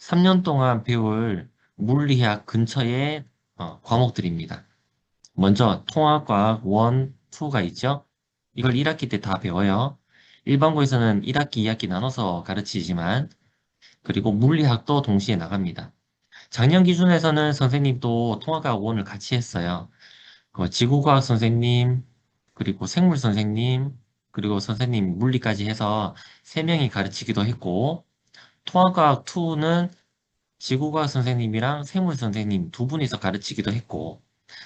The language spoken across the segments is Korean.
3년 동안 배울 물리학 근처의 과목들입니다. 먼저 통합과학 1, 2가 있죠. 이걸 1학기 때 다 배워요. 일반고에서는 1학기, 2학기 나눠서 가르치지만 그리고 물리학도 동시에 나갑니다. 작년 기준에서는 선생님도 통합과학 1을 같이 했어요. 지구과학 선생님, 그리고 생물 선생님, 그리고 선생님 물리까지 해서 3명이 가르치기도 했고, 통합과학 2는 지구과학 선생님이랑 생물 선생님 두 분이서 가르치기도 했고,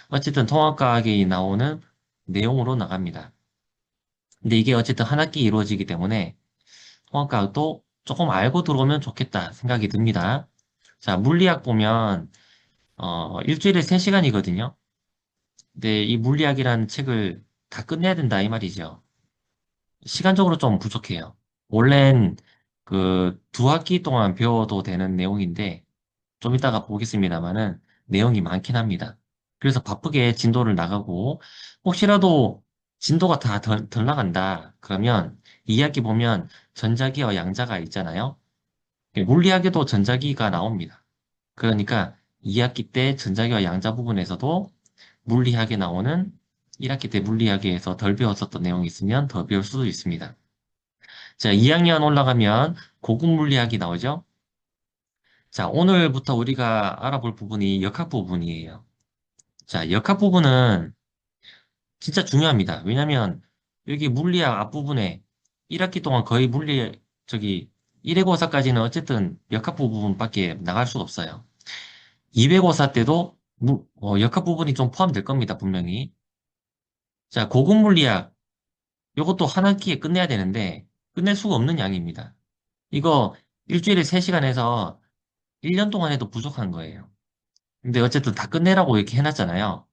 어쨌든 통합과학이 나오는 내용으로 나갑니다. 근데 이게 어쨌든 한 학기 이루어지기 때문에 통합과학도 조금 알고 들어오면 좋겠다 생각이 듭니다. 자, 물리학 보면, 일주일에 3시간이거든요. 근데 이 물리학이라는 책을 다 끝내야 된다 이 말이죠. 시간적으로 좀 부족해요. 원래는 그 2학기 동안 배워도 되는 내용인데, 좀 이따가 보겠습니다만은 내용이 많긴 합니다. 그래서 바쁘게 진도를 나가고 혹시라도 진도가 다 덜 나간다. 그러면 2학기 보면 전자기와 양자가 있잖아요. 물리학에도 전자기가 나옵니다. 그러니까 2학기 때 전자기와 양자 부분에서도 물리학에 나오는 1학기 때 물리학에서 덜 배웠었던 내용이 있으면 더 배울 수도 있습니다. 자, 2학년 올라가면 고급 물리학이 나오죠. 자, 오늘부터 우리가 알아볼 부분이 역학 부분이에요. 자, 역학 부분은 진짜 중요합니다. 왜냐면 여기 물리학 앞부분에 1학기 동안 거의 저기 1회고사까지는 어쨌든 역학 부분밖에 나갈 수가 없어요. 2회고사 때도 역학 부분이 좀 포함될 겁니다, 분명히. 자, 고급 물리학, 이것도 한 학기에 끝내야 되는데 끝낼 수가 없는 양입니다. 이거 일주일에 3시간 해서 1년 동안 해도 부족한 거예요. 근데 어쨌든 다 끝내라고 이렇게 해놨잖아요.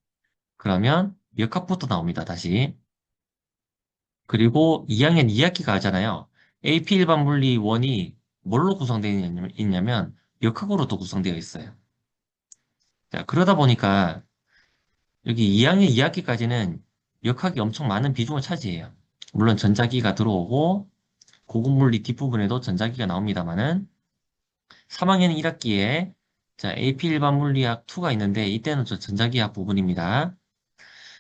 그러면 역학부터 나옵니다, 다시. 그리고 2학년 2학기가 하잖아요. AP 일반 물리 1이 뭘로 구성되어 있냐면 역학으로도 구성되어 있어요. 자, 그러다 보니까 여기 2학년 2학기까지는 역학이 엄청 많은 비중을 차지해요. 물론 전자기가 들어오고 고급 물리 뒷부분에도 전자기가 나옵니다만은 3학년 1학기에 자, AP 일반 물리학 2가 있는데 이때는 저 전자기학 부분입니다.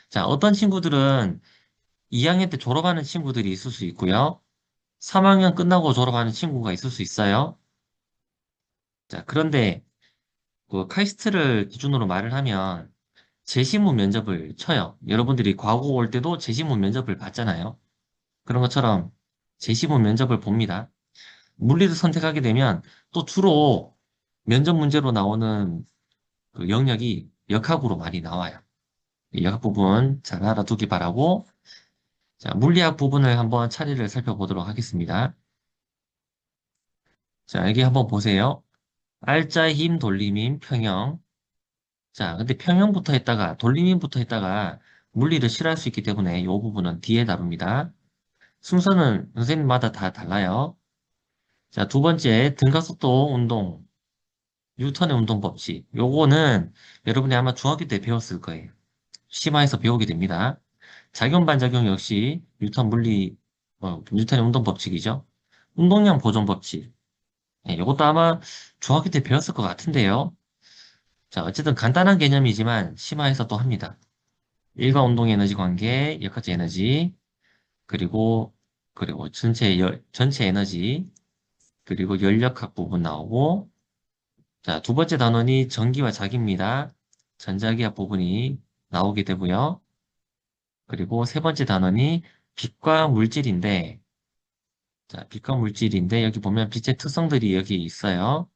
자, 어떤 친구들은 2학년 때 졸업하는 친구들이 있을 수 있고요. 3학년 끝나고 졸업하는 친구가 있을 수 있어요. 자, 그런데 그 카이스트를 기준으로 말을 하면 재시문 면접을 쳐요. 여러분들이 과거 올 때도 재시문 면접을 봤잖아요. 그런 것처럼 재시문 면접을 봅니다. 물리를 선택하게 되면 또 주로 면접 문제로 나오는 그 영역이 역학으로 많이 나와요. 이 역학 부분 잘 알아두기 바라고, 자, 물리학 부분을 한번 차례를 살펴보도록 하겠습니다. 자, 여기 한번 보세요. 알짜 힘, 돌림힘, 평형. 자, 근데 평형부터 했다가 돌림힘부터 했다가 물리를 싫어할 수 있기 때문에 이 부분은 뒤에 다룹니다. 순서는 선생님마다 다 달라요. 자, 두 번째, 등가속도 운동, 뉴턴의 운동 법칙. 요거는 여러분이 아마 중학교 때 배웠을 거예요. 심화해서 배우게 됩니다. 작용, 반작용 역시 뉴턴의 운동 법칙이죠. 운동량 보존 법칙. 네, 이것도 아마 중학교 때 배웠을 것 같은데요. 자, 어쨌든 간단한 개념이지만 심화해서 또 합니다. 일과 운동 에너지 관계, 역학적 에너지, 그리고, 전체 에너지, 그리고 연력학 부분 나오고, 자, 두 번째 단원이 전기와 자기입니다. 전자기학 부분이 나오게 되고요. 그리고 세 번째 단원이 빛과 물질인데, 자, 빛과 물질인데, 여기 보면 빛의 특성들이 여기 있어요.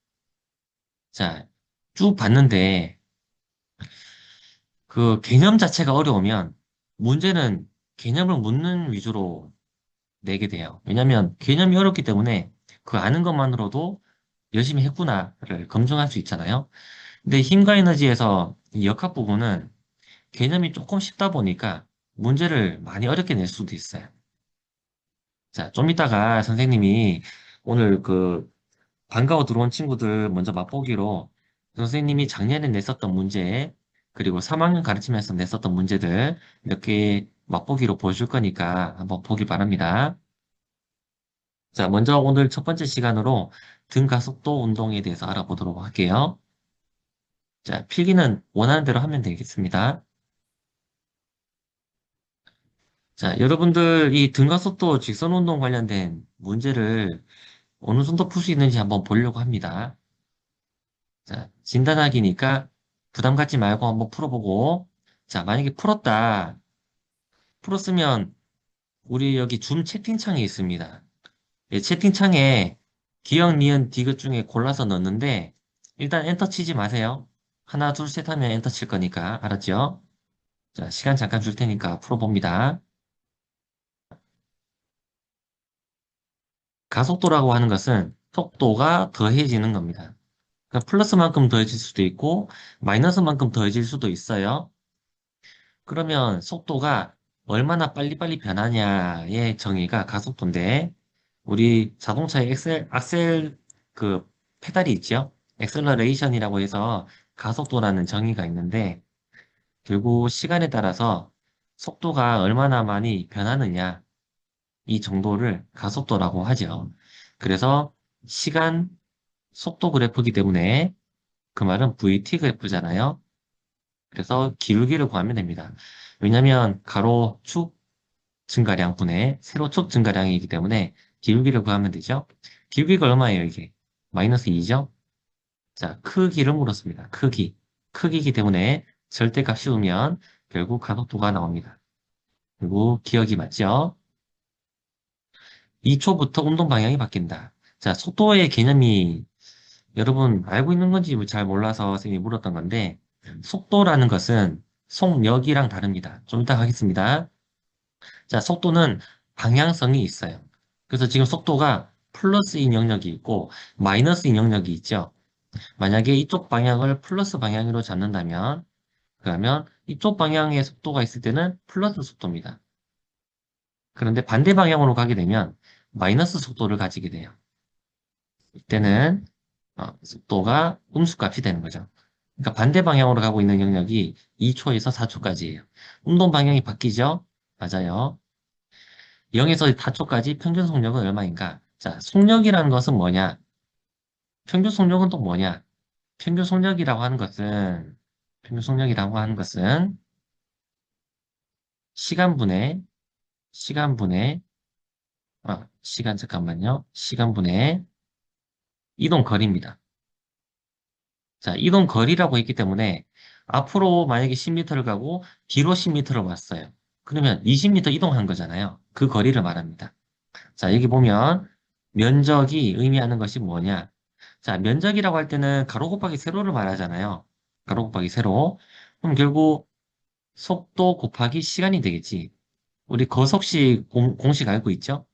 자, 쭉 봤는데, 그 개념 자체가 어려우면, 문제는 개념을 묻는 위주로 내게 돼요. 왜냐면 개념이 어렵기 때문에 그 아는 것만으로도 열심히 했구나를 검증할 수 있잖아요. 근데 힘과 에너지에서 이 역학 부분은 개념이 조금 쉽다 보니까 문제를 많이 어렵게 낼 수도 있어요. 자, 좀 이따가 선생님이 오늘 그 반가워 들어온 친구들 먼저 맛보기로 선생님이 작년에 냈었던 문제, 그리고 3학년 가르치면서 냈었던 문제들 몇 개 맛보기로 보여줄 거니까 한번 보기 바랍니다. 자, 먼저 오늘 첫 번째 시간으로 등가속도 운동에 대해서 알아보도록 할게요. 자, 필기는 원하는 대로 하면 되겠습니다. 자, 여러분들 이 등가속도 직선 운동 관련된 문제를 어느 정도 풀 수 있는지 한번 보려고 합니다. 자, 진단하기니까 부담 갖지 말고 한번 풀어보고, 자, 만약에 풀었으면 우리 여기 줌 채팅창이 있습니다. 예, 채팅창에 기억, 니은, 디귿 중에 골라서 넣는데 일단 엔터 치지 마세요. 하나, 둘, 셋 하면 엔터 칠 거니까 알았죠? 자, 시간 잠깐 줄 테니까 풀어봅니다. 가속도라고 하는 것은 속도가 더해지는 겁니다. 그러니까 플러스만큼 더해질 수도 있고 마이너스만큼 더해질 수도 있어요. 그러면 속도가 얼마나 빨리빨리 변하냐의 정의가 가속도인데 우리 자동차의 악셀 그 페달이 있죠? 엑셀러레이션이라고 해서 가속도라는 정의가 있는데 결국 시간에 따라서 속도가 얼마나 많이 변하느냐 이 정도를 가속도라고 하죠. 그래서 시간 속도 그래프이기 때문에 그 말은 VT 그래프잖아요. 그래서 기울기를 구하면 됩니다. 왜냐하면 가로축 증가량분의 세로축 증가량이기 때문에 기울기를 구하면 되죠. 기울기가 얼마예요, 이게? 마이너스 2죠? 자, 크기를 물었습니다. 크기. 크기이기 때문에 절대값 씌우면 결국 가속도가 나옵니다. 그리고 기억이 맞죠? 2초부터 운동 방향이 바뀐다. 자, 속도의 개념이 여러분 알고 있는 건지 잘 몰라서 선생님이 물었던 건데, 속도라는 것은 속력이랑 다릅니다. 좀 이따 하겠습니다. 자, 속도는 방향성이 있어요. 그래서 지금 속도가 플러스인 영역이 있고 마이너스인 영역이 있죠. 만약에 이쪽 방향을 플러스 방향으로 잡는다면, 그러면 이쪽 방향의 속도가 있을 때는 플러스 속도입니다. 그런데 반대 방향으로 가게 되면 마이너스 속도를 가지게 돼요. 이때는 속도가 음수값이 되는 거죠. 그러니까 반대 방향으로 가고 있는 영역이 2초에서 4초까지예요. 운동 방향이 바뀌죠? 맞아요. 0에서 4초까지 평균 속력은 얼마인가? 자, 속력이라는 것은 뭐냐? 평균 속력은 또 뭐냐? 평균 속력이라고 하는 것은, 평균 속력이라고 하는 것은 시간분의, 시간분의, 시간 잠깐만요. 시간분의 이동 거리입니다. 자, 이동 거리라고 했기 때문에 앞으로 만약에 10m를 가고 뒤로 10m를 왔어요. 그러면 20m 이동한 거잖아요. 그 거리를 말합니다. 자, 여기 보면 면적이 의미하는 것이 뭐냐? 자, 면적이라고 할 때는 가로 곱하기 세로를 말하잖아요. 가로 곱하기 세로. 그럼 결국 속도 곱하기 시간이 되겠지. 우리 거속식 공식 알고 있죠?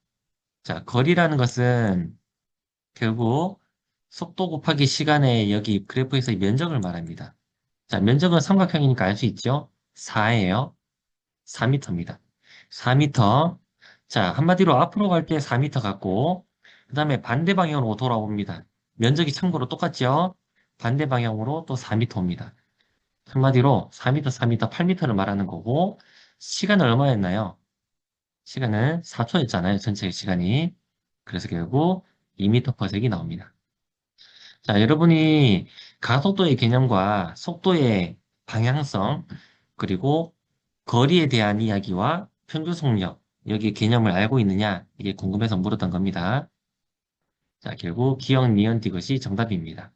자, 거리라는 것은 결국 속도 곱하기 시간의 여기 그래프에서의 면적을 말합니다. 자, 면적은 삼각형이니까 알 수 있죠? 4예요. 4m입니다. 4m. 자, 한마디로 앞으로 갈 때 4m 같고, 그 다음에 반대 방향으로 돌아옵니다. 면적이 참고로 똑같죠? 반대 방향으로 또 4m 옵니다. 한마디로 4m, 4m, 8m를 말하는 거고, 시간은 얼마였나요? 시간은 4초였잖아요. 전체 시간이. 그래서 결국 2m per sec이 나옵니다. 자, 여러분이 가속도의 개념과 속도의 방향성, 그리고 거리에 대한 이야기와 평균 속력, 여기 개념을 알고 있느냐? 이게 궁금해서 물었던 겁니다. 자, 결국 기억, 니은, 디귿이 정답입니다.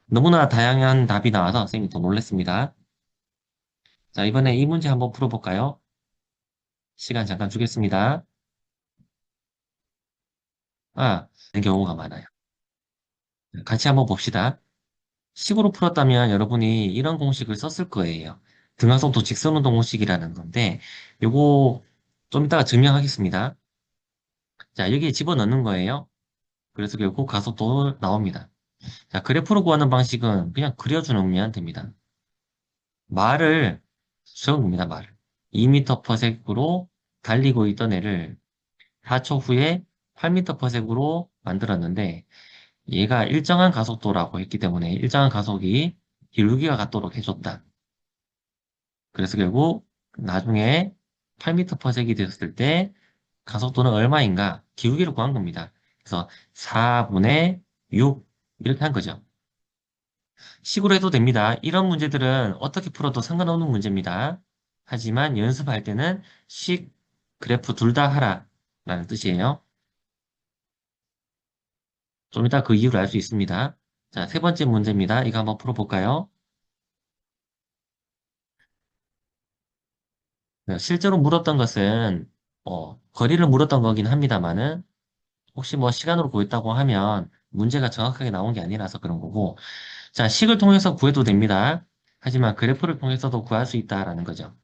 너무나 다양한 답이 나와서 선생님이 더 놀랐습니다. 자, 이번에 이 문제 한번 풀어볼까요? 시간 잠깐 주겠습니다. 이런 경우가 많아요. 같이 한번 봅시다. 식으로 풀었다면 여러분이 이런 공식을 썼을 거예요. 등하속도 직선운동 공식이라는 건데, 요거 좀 이따가 증명하겠습니다. 자, 여기에 집어넣는 거예요. 그래서 결국 가속도 나옵니다. 자, 그래프로 구하는 방식은 그냥 그려주면 됩니다. 말을 수영입니다, 말을. 2m per sec으로 달리고 있던 애를 4초 후에 8m per sec으로 만들었는데, 얘가 일정한 가속도라고 했기 때문에 일정한 가속이 기울기가 같도록 해줬다. 그래서 결국 나중에 8m per sec이 되었을 때 가속도는 얼마인가? 기울기를 구한 겁니다. 그래서 4분의 6 이렇게 한 거죠. 식으로 해도 됩니다. 이런 문제들은 어떻게 풀어도 상관없는 문제입니다. 하지만 연습할 때는 식, 그래프 둘 다 하라 라는 뜻이에요. 좀 이따 그 이유를 알 수 있습니다. 자, 세 번째 문제입니다. 이거 한번 풀어볼까요? 네, 실제로 물었던 것은 거리를 물었던 거긴 합니다만은 혹시 뭐 시간으로 구했다고 하면 문제가 정확하게 나온 게 아니라서 그런 거고 자, 식을 통해서 구해도 됩니다. 하지만 그래프를 통해서도 구할 수 있다라는 거죠.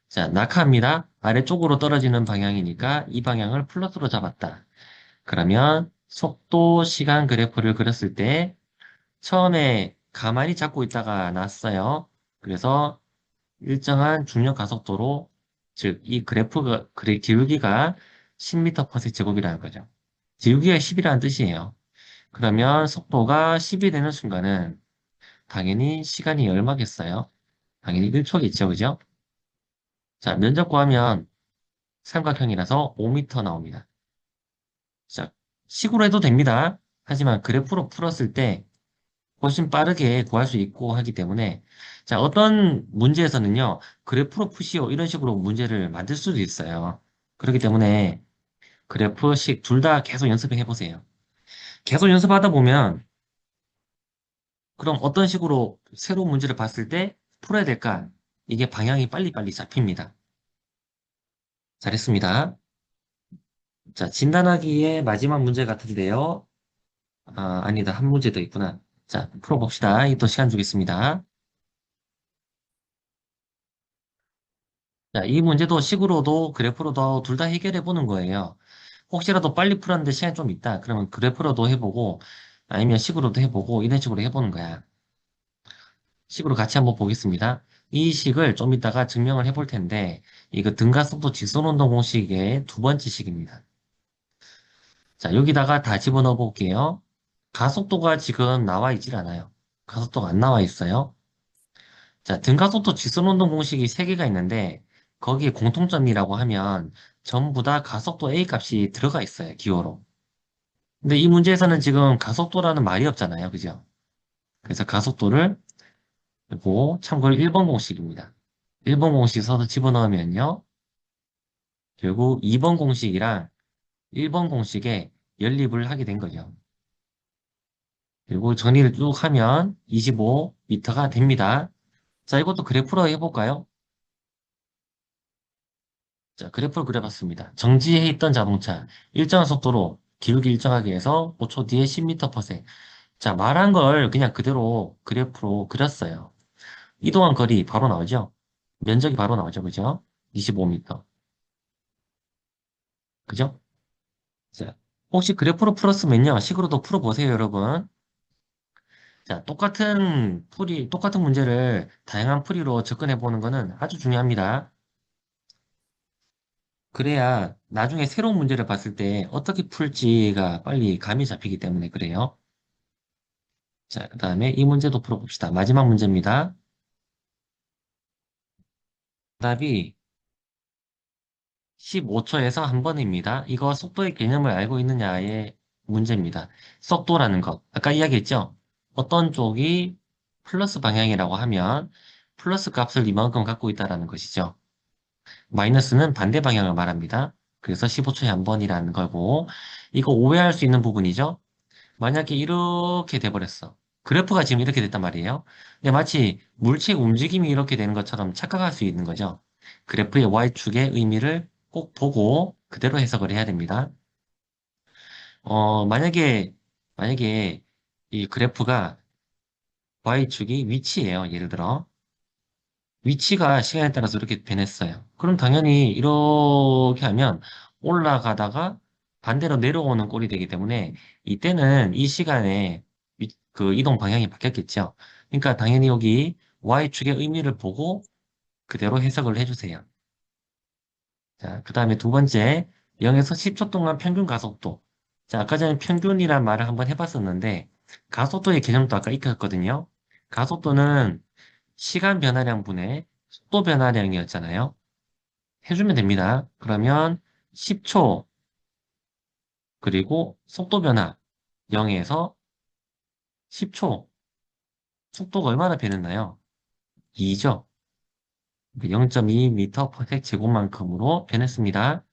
자, 낙하입니다. 아래쪽으로 떨어지는 방향이니까 이 방향을 플러스로 잡았다. 그러면 속도, 시간 그래프를 그렸을 때 처음에 가만히 잡고 있다가 났어요. 그래서 일정한 중력 가속도로 즉 이 그래프가 그래 기울기가 10m/s 제곱이라는 거죠. 기울기가 10이라는 뜻이에요. 그러면 속도가 10이 되는 순간은 당연히 시간이 얼마겠어요? 당연히 1초겠죠, 그죠? 자, 면적 구하면 삼각형이라서 5m 나옵니다. 자, 식으로 해도 됩니다. 하지만 그래프로 풀었을 때 훨씬 빠르게 구할 수 있고 하기 때문에 자, 어떤 문제에서는요, 그래프로 푸시오 이런 식으로 문제를 만들 수도 있어요. 그렇기 때문에 그래프식 둘 다 계속 연습해 보세요. 계속 연습하다 보면 그럼 어떤 식으로 새로운 문제를 봤을 때 풀어야 될까? 이게 방향이 빨리빨리 잡힙니다. 잘했습니다. 자, 진단하기의 마지막 문제 같은데요. 아, 아니다. 한 문제 더 있구나. 자, 풀어봅시다. 이 또 시간 주겠습니다. 자, 이 문제도 식으로도 그래프로도 둘 다 해결해 보는 거예요. 혹시라도 빨리 풀었는데 시간이 좀 있다. 그러면 그래프로도 해보고 아니면 식으로도 해보고 이런 식으로 해보는 거야. 식으로 같이 한번 보겠습니다. 이 식을 좀 이따가 증명을 해볼 텐데 이거 등가속도 직선운동 공식의 두 번째 식입니다. 자, 여기다가 다 집어넣어 볼게요. 가속도가 지금 나와 있질 않아요. 가속도가 안 나와 있어요. 자, 등가속도 직선운동 공식이 세 개가 있는데 거기에 공통점이라고 하면 전부 다 가속도 A 값이 들어가 있어요. 기호로. 근데 이 문제에서는 지금 가속도라는 말이 없잖아요. 그죠? 그래서 가속도를 그리고 참고로 1번 공식입니다. 1번 공식 써서 집어넣으면요. 결국 2번 공식이랑 1번 공식에 연립을 하게 된 거죠. 그리고 정리를 쭉 하면 25m가 됩니다. 자, 이것도 그래프로 해볼까요? 자, 그래프를 그려봤습니다. 정지해 있던 자동차, 일정한 속도로 기울기 일정하게 해서 5초 뒤에 10m/s. 자, 말한 걸 그냥 그대로 그래프로 그렸어요. 이동한 거리 바로 나오죠? 면적이 바로 나오죠, 그죠? 25m. 그죠? 자, 혹시 그래프로 풀었으면요, 식으로도 풀어보세요, 여러분. 자, 똑같은 문제를 다양한 풀이로 접근해 보는 거는 아주 중요합니다. 그래야 나중에 새로운 문제를 봤을 때 어떻게 풀지가 빨리 감이 잡히기 때문에 그래요. 자, 그 다음에 이 문제도 풀어봅시다. 마지막 문제입니다. 답이 15초에서 한 번입니다. 이거 속도의 개념을 알고 있느냐의 문제입니다. 속도라는 것. 아까 이야기했죠? 어떤 쪽이 플러스 방향이라고 하면 플러스 값을 이만큼 갖고 있다는 것이죠. 마이너스는 반대 방향을 말합니다. 그래서 15초에 한 번이라는 거고, 이거 오해할 수 있는 부분이죠. 만약에 이렇게 돼버렸어. 그래프가 지금 이렇게 됐단 말이에요. 근데 마치 물체 움직임이 이렇게 되는 것처럼 착각할 수 있는 거죠. 그래프의 Y축의 의미를 꼭 보고 그대로 해석을 해야 됩니다. 만약에 이 그래프가 Y축이 위치예요. 예를 들어. 위치가 시간에 따라서 이렇게 변했어요. 그럼 당연히 이렇게 하면 올라가다가 반대로 내려오는 꼴이 되기 때문에 이때는 이 시간에 그 이동 방향이 바뀌었겠죠. 그러니까 당연히 여기 Y축의 의미를 보고 그대로 해석을 해주세요. 자, 그 다음에 두 번째, 0에서 10초 동안 평균 가속도. 자, 아까 전에 평균이란 말을 한번 해봤었는데, 가속도의 개념도 아까 익혔거든요. 가속도는 시간 변화량 분의 속도 변화량이었잖아요. 해주면 됩니다. 그러면 10초 그리고 속도 변화 0에서 10초. 속도가 얼마나 변했나요? 2죠. 0.2m/s 제곱만큼으로 변했습니다.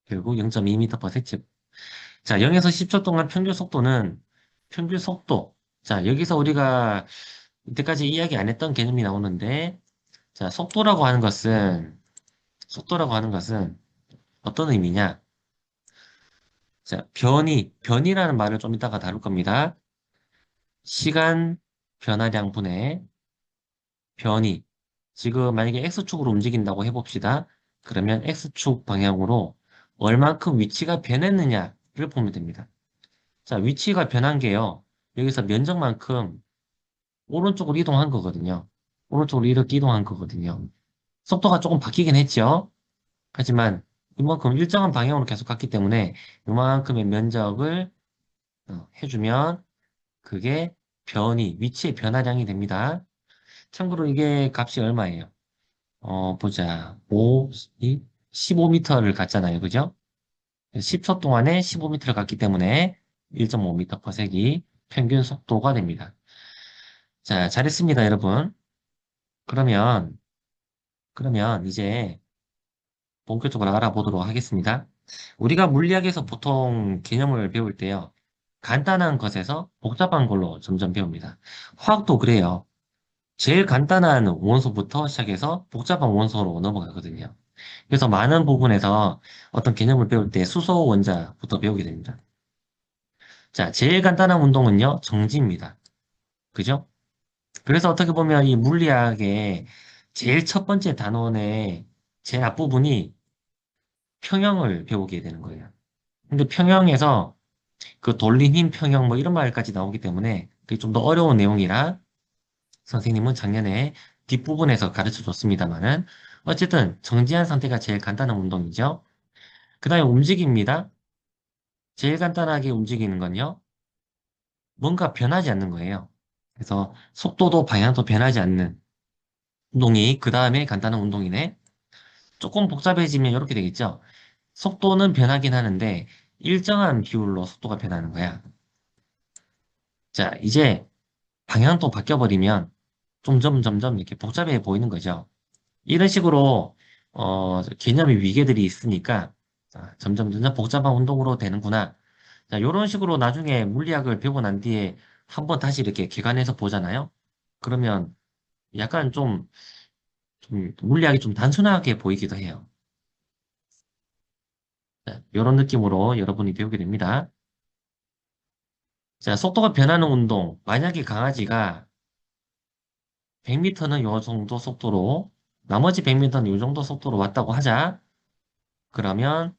결국 0.2m/s 제곱. 자, 0에서 10초 동안 평균 속도. 자, 여기서 우리가 이때까지 이야기 안 했던 개념이 나오는데, 자, 속도라고 하는 것은 어떤 의미냐? 자, 변이라는 말을 좀 이따가 다룰 겁니다. 시간 변화량 분의 변이. 지금 만약에 X축으로 움직인다고 해봅시다. 그러면 X축 방향으로 얼만큼 위치가 변했느냐를 보면 됩니다. 자, 위치가 변한 게요. 여기서 면적만큼 오른쪽으로 이동한 거거든요. 오른쪽으로 이렇게 이동한 거거든요. 속도가 조금 바뀌긴 했죠. 하지만 이만큼 일정한 방향으로 계속 갔기 때문에 이만큼의 면적을 해주면 그게 위치의 변화량이 됩니다. 참고로 이게 값이 얼마예요? 보자. 15m를 갔잖아요. 그죠? 10초 동안에 15m를 갔기 때문에 1.5m/s이 평균 속도가 됩니다. 자, 잘했습니다, 여러분. 그러면, 그러면 이제 본격적으로 알아보도록 하겠습니다. 우리가 물리학에서 보통 개념을 배울 때요. 간단한 것에서 복잡한 걸로 점점 배웁니다. 화학도 그래요. 제일 간단한 원소부터 시작해서 복잡한 원소로 넘어가거든요. 그래서 많은 부분에서 어떤 개념을 배울 때 수소 원자부터 배우게 됩니다. 자, 제일 간단한 운동은요, 정지입니다. 그죠? 그래서 어떻게 보면 이 물리학의 제일 첫 번째 단원의 제일 앞부분이 평형을 배우게 되는 거예요. 근데 평형에서 그 돌린 힘 평형 뭐 이런 말까지 나오기 때문에 그게 좀 더 어려운 내용이라 선생님은 작년에 뒷부분에서 가르쳐 줬습니다만은 어쨌든 정지한 상태가 제일 간단한 운동이죠. 그 다음에 움직입니다. 제일 간단하게 움직이는 건요. 뭔가 변하지 않는 거예요. 그래서 속도도 방향도 변하지 않는 운동이 그 다음에 간단한 운동이네. 조금 복잡해지면 이렇게 되겠죠. 속도는 변하긴 하는데 일정한 비율로 속도가 변하는 거야. 자, 이제 방향도 바뀌어버리면 점점 이렇게 복잡해 보이는 거죠. 이런 식으로 개념의 위계들이 있으니까 자, 점점 복잡한 운동으로 되는구나. 자, 이런 식으로 나중에 물리학을 배우고 난 뒤에 한번 다시 이렇게 개관해서 보잖아요. 그러면 약간 좀 물리학이 좀 단순하게 보이기도 해요. 자, 이런 느낌으로 여러분이 배우게 됩니다. 자, 속도가 변하는 운동. 만약에 강아지가 100m는 요 정도 속도로, 나머지 100m는 요 정도 속도로 왔다고 하자. 그러면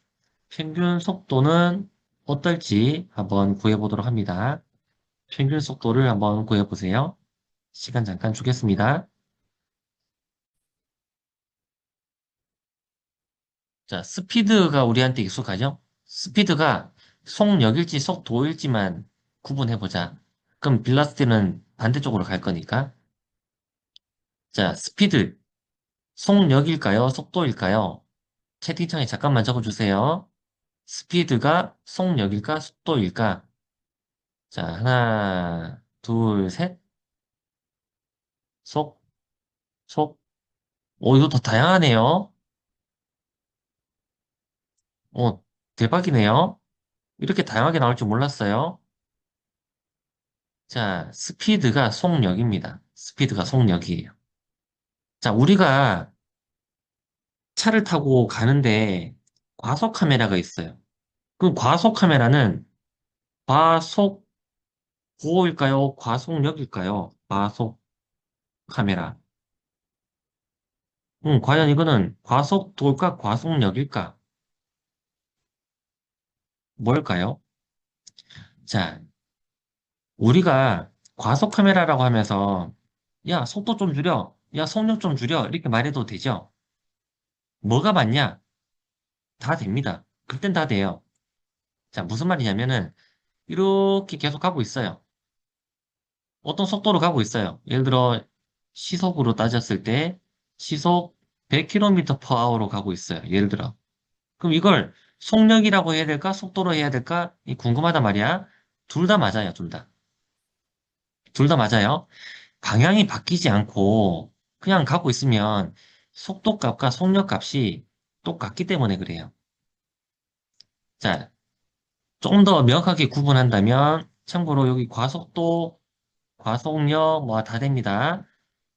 평균 속도는 어떨지 한번 구해보도록 합니다. 평균 속도를 한번 구해보세요. 시간 잠깐 주겠습니다. 자, 스피드가 우리한테 익숙하죠? 스피드가 속력일지 속도일지만 구분해보자. 그럼 빌라스티는 반대쪽으로 갈 거니까. 자, 스피드. 속력일까요? 속도일까요? 채팅창에 잠깐만 적어주세요. 스피드가 속력일까? 속도일까? 자, 하나, 둘, 셋. 속, 속. 이거 더 다양하네요. 오, 대박이네요. 이렇게 다양하게 나올 줄 몰랐어요. 자, 스피드가 속력입니다. 스피드가 속력이에요. 자, 우리가 차를 타고 가는데 과속 카메라가 있어요. 그 과속 카메라는 과속 보호일까요? 과속력일까요? 과속 카메라. 과연 이거는 과속도일까? 과속력일까? 뭘까요? 자, 우리가 과속 카메라라고 하면서 야, 속도 좀 줄여. 야, 속력 좀 줄여. 이렇게 말해도 되죠? 뭐가 맞냐? 다 됩니다. 그땐 다 돼요. 자, 무슨 말이냐면은 이렇게 계속 가고 있어요. 어떤 속도로 가고 있어요. 예를 들어 시속으로 따졌을 때 시속 100km/h로 가고 있어요. 예를 들어. 그럼 이걸 속력이라고 해야 될까? 속도로 해야 될까? 이 궁금하단 말이야. 둘 다 맞아요, 둘 다. 둘 다 맞아요. 방향이 바뀌지 않고 그냥 가고 있으면 속도 값과 속력 값이 똑같기 때문에 그래요. 자, 좀 더 명확하게 구분한다면 참고로 여기 과속도, 과속력 뭐 다 됩니다.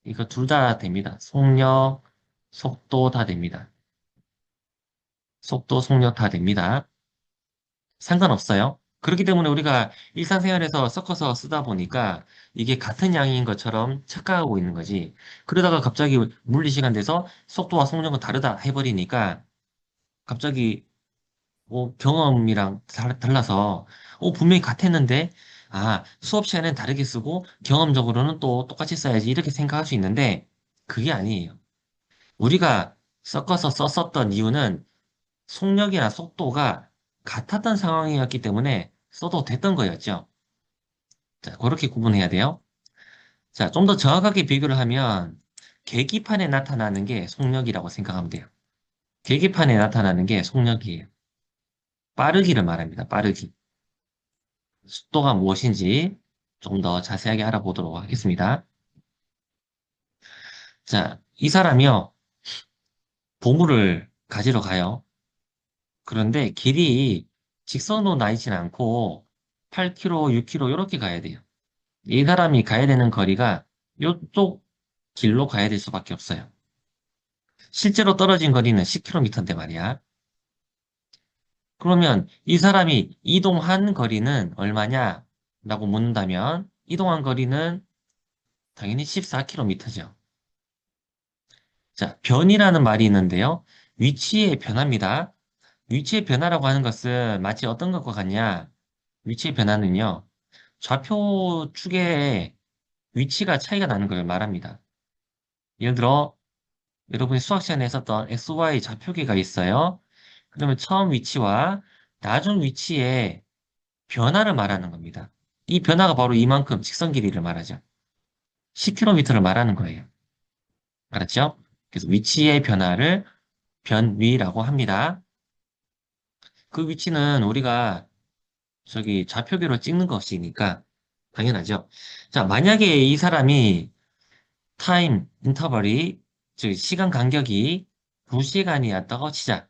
이거 둘 다 됩니다. 속력, 속도 다 됩니다. 속도, 속력 다 됩니다. 상관없어요. 그렇기 때문에 우리가 일상생활에서 섞어서 쓰다 보니까 이게 같은 양인 것처럼 착각하고 있는 거지. 그러다가 갑자기 물리시간 돼서 속도와 속력은 다르다 해버리니까 갑자기 경험이랑 달라서 분명히 같았는데 수업 시간엔 다르게 쓰고 경험적으로는 또 똑같이 써야지 이렇게 생각할 수 있는데 그게 아니에요. 우리가 섞어서 썼었던 이유는 속력이나 속도가 같았던 상황이었기 때문에 써도 됐던 거였죠. 자, 그렇게 구분해야 돼요. 자, 좀 더 정확하게 비교를 하면 계기판에 나타나는 게 속력이라고 생각하면 돼요. 계기판에 나타나는 게 속력이에요. 빠르기를 말합니다. 빠르기. 속도가 무엇인지 좀 더 자세하게 알아보도록 하겠습니다. 자, 이 사람이요. 보물을 가지러 가요. 그런데 길이 직선으로 나 있지는 않고 8km, 6km 이렇게 가야 돼요. 이 사람이 가야 되는 거리가 이쪽 길로 가야 될 수밖에 없어요. 실제로 떨어진 거리는 10km인데 말이야. 그러면 이 사람이 이동한 거리는 얼마냐? 라고 묻는다면 이동한 거리는 당연히 14km죠. 자, 변이라는 말이 있는데요. 위치의 변화입니다. 위치의 변화라고 하는 것은 마치 어떤 것과 같냐? 위치의 변화는요. 좌표 축의 위치가 차이가 나는 걸 말합니다. 예를 들어 여러분이 수학 시간에 했었던 XY 좌표계가 있어요. 그러면 처음 위치와 나중 위치의 변화를 말하는 겁니다. 이 변화가 바로 이만큼 직선 길이를 말하죠. 10km를 말하는 거예요. 알았죠? 그래서 위치의 변화를 변위라고 합니다. 그 위치는 우리가 저기 좌표계로 찍는 것이니까 당연하죠. 자, 만약에 이 사람이 타임 인터벌이 즉 시간 간격이 2시간이었다고 치자.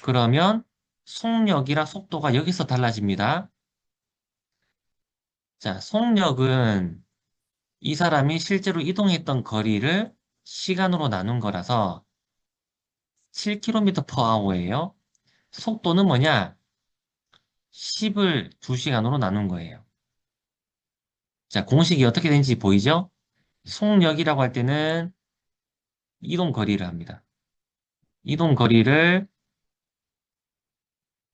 그러면 속력이랑 속도가 여기서 달라집니다. 자, 속력은 이 사람이 실제로 이동했던 거리를 시간으로 나눈 거라서 7km per hour예요. 속도는 뭐냐? 10을 2시간으로 나눈 거예요. 자, 공식이 어떻게 되는지 보이죠? 속력이라고 할 때는 이동 거리를 합니다. 이동 거리를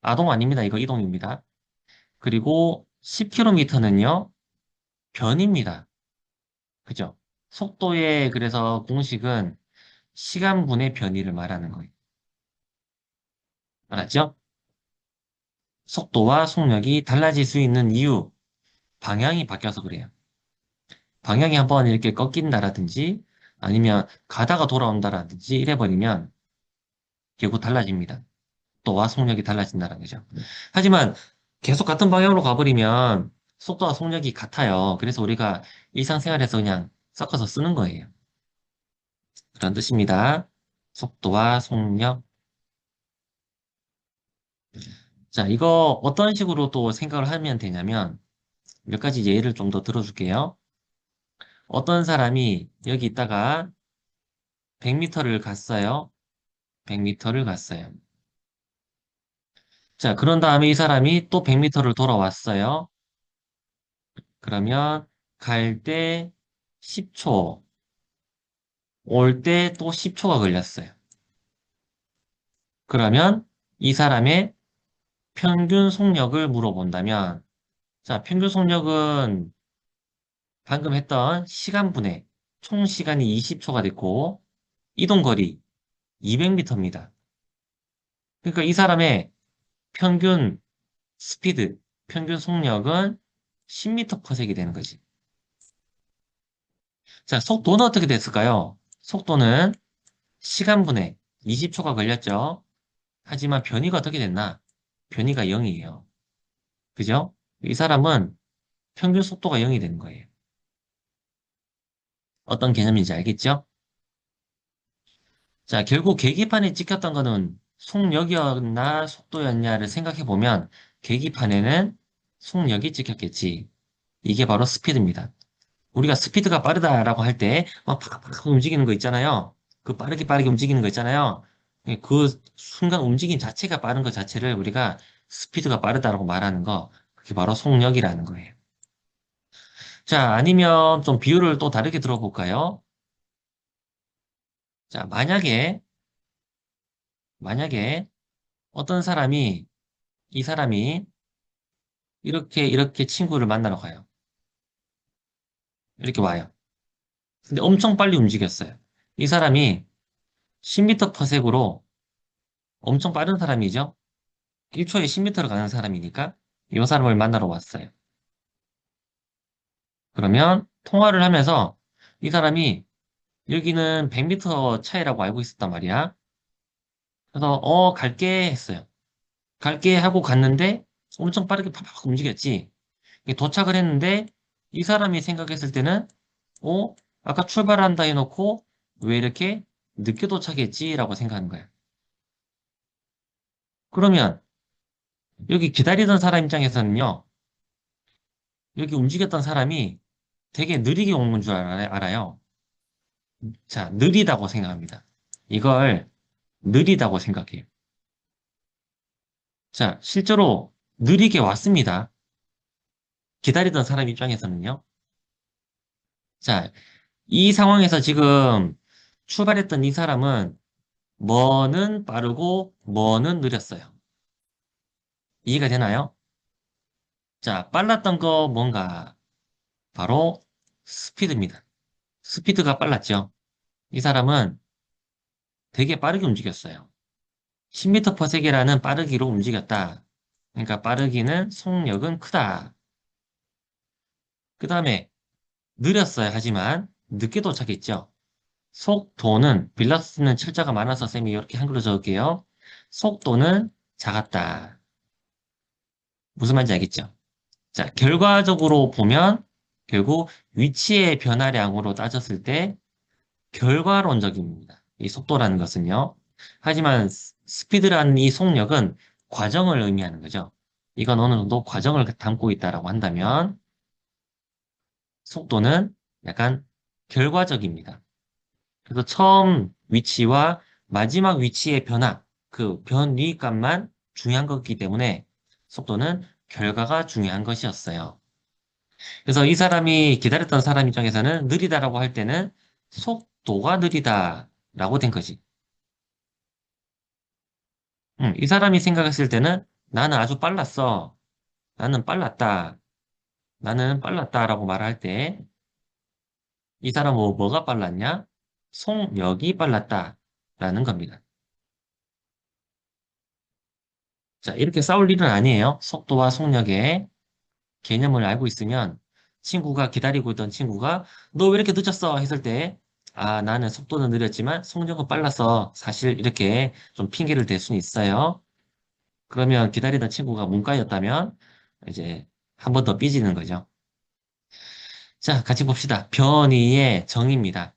아동 아닙니다. 이거 이동입니다. 그리고 10km는요, 변입니다. 그죠? 속도의 그래서 공식은 시간분의 변이를 말하는 거예요. 알았죠? 속도와 속력이 달라질 수 있는 이유, 방향이 바뀌어서 그래요. 방향이 한번 이렇게 꺾인다라든지 아니면 가다가 돌아온다라든지 이래버리면 결국 달라집니다. 속도와 속력이 달라진다는 거죠. 하지만 계속 같은 방향으로 가버리면 속도와 속력이 같아요. 그래서 우리가 일상생활에서 그냥 섞어서 쓰는 거예요. 그런 뜻입니다. 속도와 속력. 자, 이거 어떤 식으로 또 생각을 하면 되냐면 몇 가지 예를 좀 더 들어줄게요. 어떤 사람이 여기 있다가 100m를 갔어요. 100m를 갔어요. 자, 그런 다음에 이 사람이 또 100m를 돌아왔어요. 그러면 갈 때 10초, 올 때 또 10초가 걸렸어요. 그러면 이 사람의 평균 속력을 물어본다면, 자, 평균 속력은 방금 했던 시간분의 총 시간이 20초가 됐고, 이동 거리 200m입니다. 그러니까 이 사람의 평균 스피드, 평균 속력은 10m per sec이 되는 거지. 자, 속도는 어떻게 됐을까요? 속도는 시간분의 20초가 걸렸죠. 하지만 변이가 어떻게 됐나? 변이가 0이에요. 그죠? 이 사람은 평균 속도가 0이 되는 거예요. 어떤 개념인지 알겠죠? 자, 결국 계기판에 찍혔던 거는 속력이었나 속도였냐를 생각해 보면 계기판에는 속력이 찍혔겠지. 이게 바로 스피드입니다. 우리가 스피드가 빠르다라고 할 때 막 팍팍 움직이는 거 있잖아요. 그 빠르게 빠르게 움직이는 거 있잖아요. 그 순간 움직임 자체가 빠른 것 자체를 우리가 스피드가 빠르다라고 말하는 거, 그게 바로 속력이라는 거예요. 자, 아니면 좀 비율을 또 다르게 들어볼까요? 자, 만약에 어떤 사람이, 이 사람이 이렇게 친구를 만나러 가요. 이렇게 와요. 근데 엄청 빨리 움직였어요. 이 사람이 10m per sec으로 엄청 빠른 사람이죠? 1초에 10m를 가는 사람이니까 이 사람을 만나러 왔어요. 그러면 통화를 하면서 이 사람이 여기는 100m 차이라고 알고 있었단 말이야. 그래서 갈게 했어요. 갈게 하고 갔는데 엄청 빠르게 팍팍 움직였지. 도착을 했는데 이 사람이 생각했을 때는 어? 아까 출발한다 해놓고 왜 이렇게 늦게 도착했지라고 생각하는 거야. 그러면 여기 기다리던 사람 입장에서는요. 여기 움직였던 사람이 되게 느리게 온 건 줄 알아요. 자, 느리다고 생각합니다. 이걸 느리다고 생각해요. 자, 실제로 느리게 왔습니다. 기다리던 사람 입장에서는요. 자, 이 상황에서 지금 출발했던 이 사람은 뭐는 빠르고 뭐는 느렸어요. 이해가 되나요? 자, 빨랐던 거 뭔가 바로 스피드입니다. 스피드가 빨랐죠. 이 사람은 되게 빠르게 움직였어요. 10m per sec이라는 빠르기로 움직였다. 그러니까 빠르기는 속력은 크다. 그 다음에 느렸어요. 하지만 늦게 도착했죠. 속도는 빌라스는 철자가 많아서 쌤이 이렇게 한글로 적을게요. 속도는 작았다. 무슨 말인지 알겠죠? 자, 결과적으로 보면 결국 위치의 변화량으로 따졌을 때 결과론적입니다. 이 속도라는 것은요. 하지만 스피드라는 이 속력은 과정을 의미하는 거죠. 이건 어느 정도 과정을 담고 있다라고 한다면 속도는 약간 결과적입니다. 그래서 처음 위치와 마지막 위치의 변화, 그 변위값만 중요한 거기 때문에 속도는 결과가 중요한 것이었어요. 그래서 이 사람이 기다렸던 사람 입장에서는 느리다라고 할 때는 속도가 느리다라고 된 거지. 이 사람이 생각했을 때는 나는 아주 빨랐어. 나는 빨랐다. 나는 빨랐다라고 말할 때 이 사람은 뭐가 빨랐냐? 속력이 빨랐다라는 겁니다. 자, 이렇게 싸울 일은 아니에요. 속도와 속력의 개념을 알고 있으면 친구가 기다리고 있던 친구가 너 왜 이렇게 늦었어? 했을 때 나는 속도는 느렸지만 속력은 빨랐어. 사실 이렇게 좀 핑계를 댈 수는 있어요. 그러면 기다리던 친구가 문과였다면 이제 한 번 더 삐지는 거죠. 자, 같이 봅시다. 변이의 정의입니다.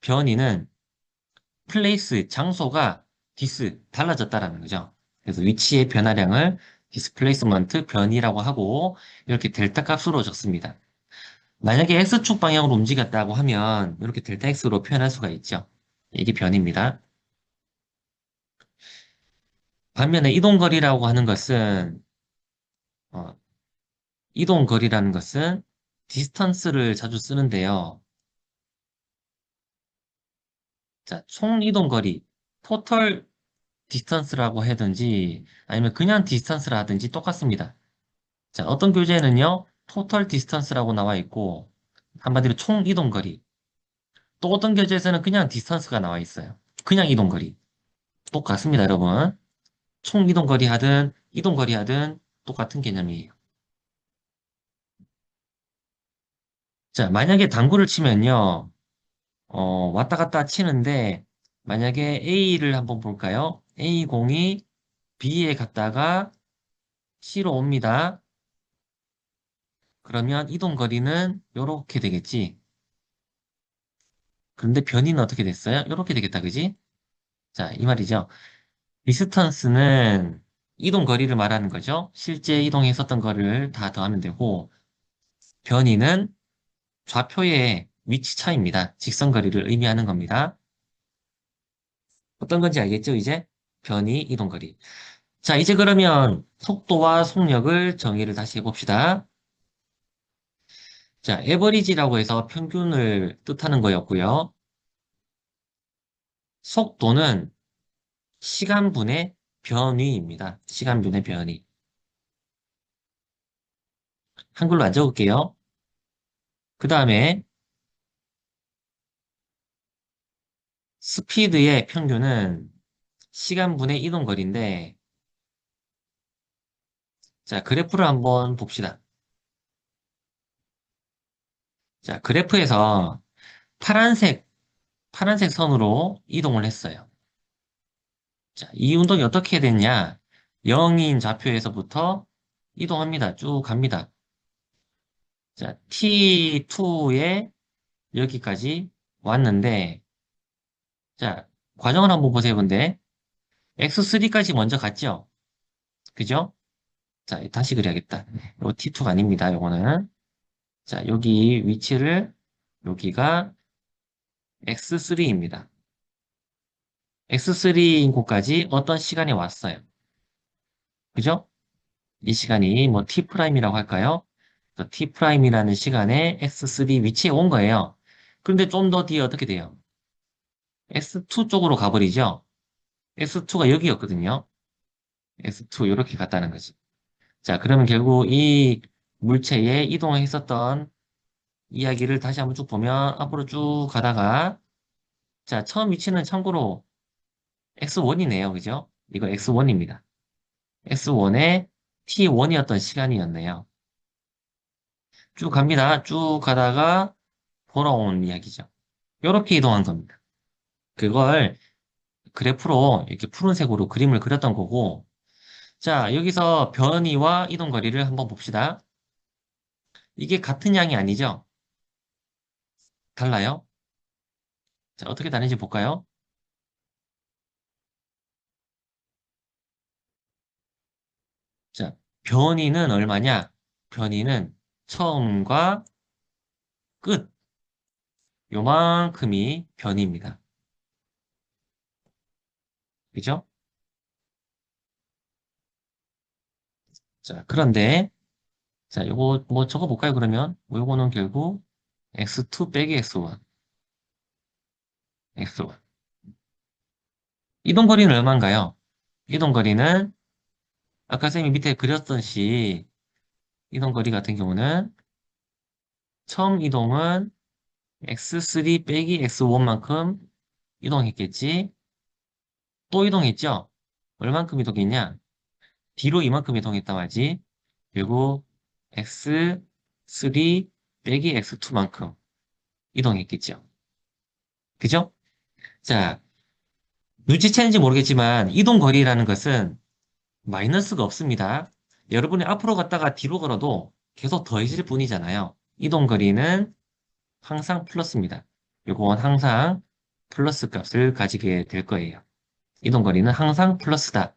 변이는 플레이스, 장소가 달라졌다라는 거죠. 그래서 위치의 변화량을 디스플레이스먼트 변이라고 하고 이렇게 델타 값으로 적습니다. 만약에 X축 방향으로 움직였다고 하면 이렇게 델타 X로 표현할 수가 있죠. 이게 변입니다. 반면에 이동거리라고 하는 것은 어, 이동거리라는 것은 디스턴스를 자주 쓰는데요. 자, 총 이동거리, 토털 디스턴스라고 하든지 아니면 그냥 디스턴스라 하든지 똑같습니다. 자, 어떤 교재에는요, 토털 디스턴스라고 나와 있고 한마디로 총 이동거리. 또 어떤 교재에서는 그냥 디스턴스가 나와 있어요. 그냥 이동거리. 똑같습니다, 여러분. 총 이동거리 하든 이동거리 하든 똑같은 개념이에요. 자, 만약에 당구를 치면요, 왔다 갔다 치는데, 만약에 A를 한번 볼까요? A0이 B에 갔다가 C로 옵니다. 그러면 이동 거리는 요렇게 되겠지. 그런데 변이는 어떻게 됐어요? 요렇게 되겠다, 그지? 자, 이 말이죠. 디스턴스는 이동 거리를 말하는 거죠. 실제 이동했었던 거를 다 더하면 되고, 변이는 좌표의 위치 차이입니다. 직선 거리를 의미하는 겁니다. 어떤 건지 알겠죠, 이제? 변이, 이동 거리. 자, 이제 그러면 속도와 속력을 정의를 다시 해봅시다. 자, 에버리지라고 해서 평균을 뜻하는 거였고요. 속도는 시간분의 변위입니다. 시간분의 변위. 한글로 안 적을게요. 그 다음에 스피드의 평균은 시간분의 이동거리인데, 자, 그래프를 한번 봅시다. 자, 그래프에서 파란색 선으로 이동을 했어요. 자, 이 운동이 어떻게 됐냐? 0인 좌표에서부터 이동합니다. 쭉 갑니다. 자, T2에 여기까지 왔는데, 자, 과정을 한번 보세요, 근데. X3까지 먼저 갔죠? 그죠? 자, 다시 그려야겠다. 요 T2가 아닙니다, 요거는. 자, 여기 위치를, 여기가 X3입니다. X3인 곳까지 어떤 시간이 왔어요. 그죠? 이 시간이 뭐 T'이라고 할까요? T'이라는 시간에 X3 위치에 온 거예요. 그런데 좀 더 뒤에 어떻게 돼요? S2 쪽으로 가버리죠? S2가 여기였거든요. S2 이렇게 갔다는 거지. 자, 그러면 결국 이 물체에 이동했었던 이야기를 다시 한번 쭉 보면 앞으로 쭉 가다가 자, 처음 위치는 참고로 X1이네요. 그죠? 이거 X1입니다. X1에 T1이었던 시간이었네요. 쭉 갑니다. 쭉 가다가 돌아온 이야기죠. 이렇게 이동한 겁니다. 그걸 그래프로 이렇게 푸른색으로 그림을 그렸던 거고 자, 여기서 변이와 이동 거리를 한번 봅시다. 이게 같은 양이 아니죠? 달라요? 자, 어떻게 다른지 볼까요? 자, 변이는 얼마냐? 변이는 처음과 끝, 요만큼이 변이입니다. 그죠? 자, 그런데, 자, 요거 뭐 적어볼까요, 그러면? 요거는 결국 x2 빼기 x1, x1. 이동거리는 얼마인가요? 이동거리는 아까 쌤이 밑에 그렸던 시 이동거리 같은 경우는 처음 이동은 x3 빼기 x1만큼 이동했겠지? 또 이동했죠? 얼만큼 이동했냐? 뒤로 이만큼 이동했단 말이지. 그리고 x3 빼기 x2만큼 이동했겠죠. 그죠? 자, 눈치채는지 모르겠지만 이동 거리라는 것은 마이너스가 없습니다. 여러분이 앞으로 갔다가 뒤로 걸어도 계속 더해질 뿐이잖아요. 이동 거리는 항상 플러스입니다. 요건 항상 플러스 값을 가지게 될 거예요. 이동 거리는 항상 플러스다.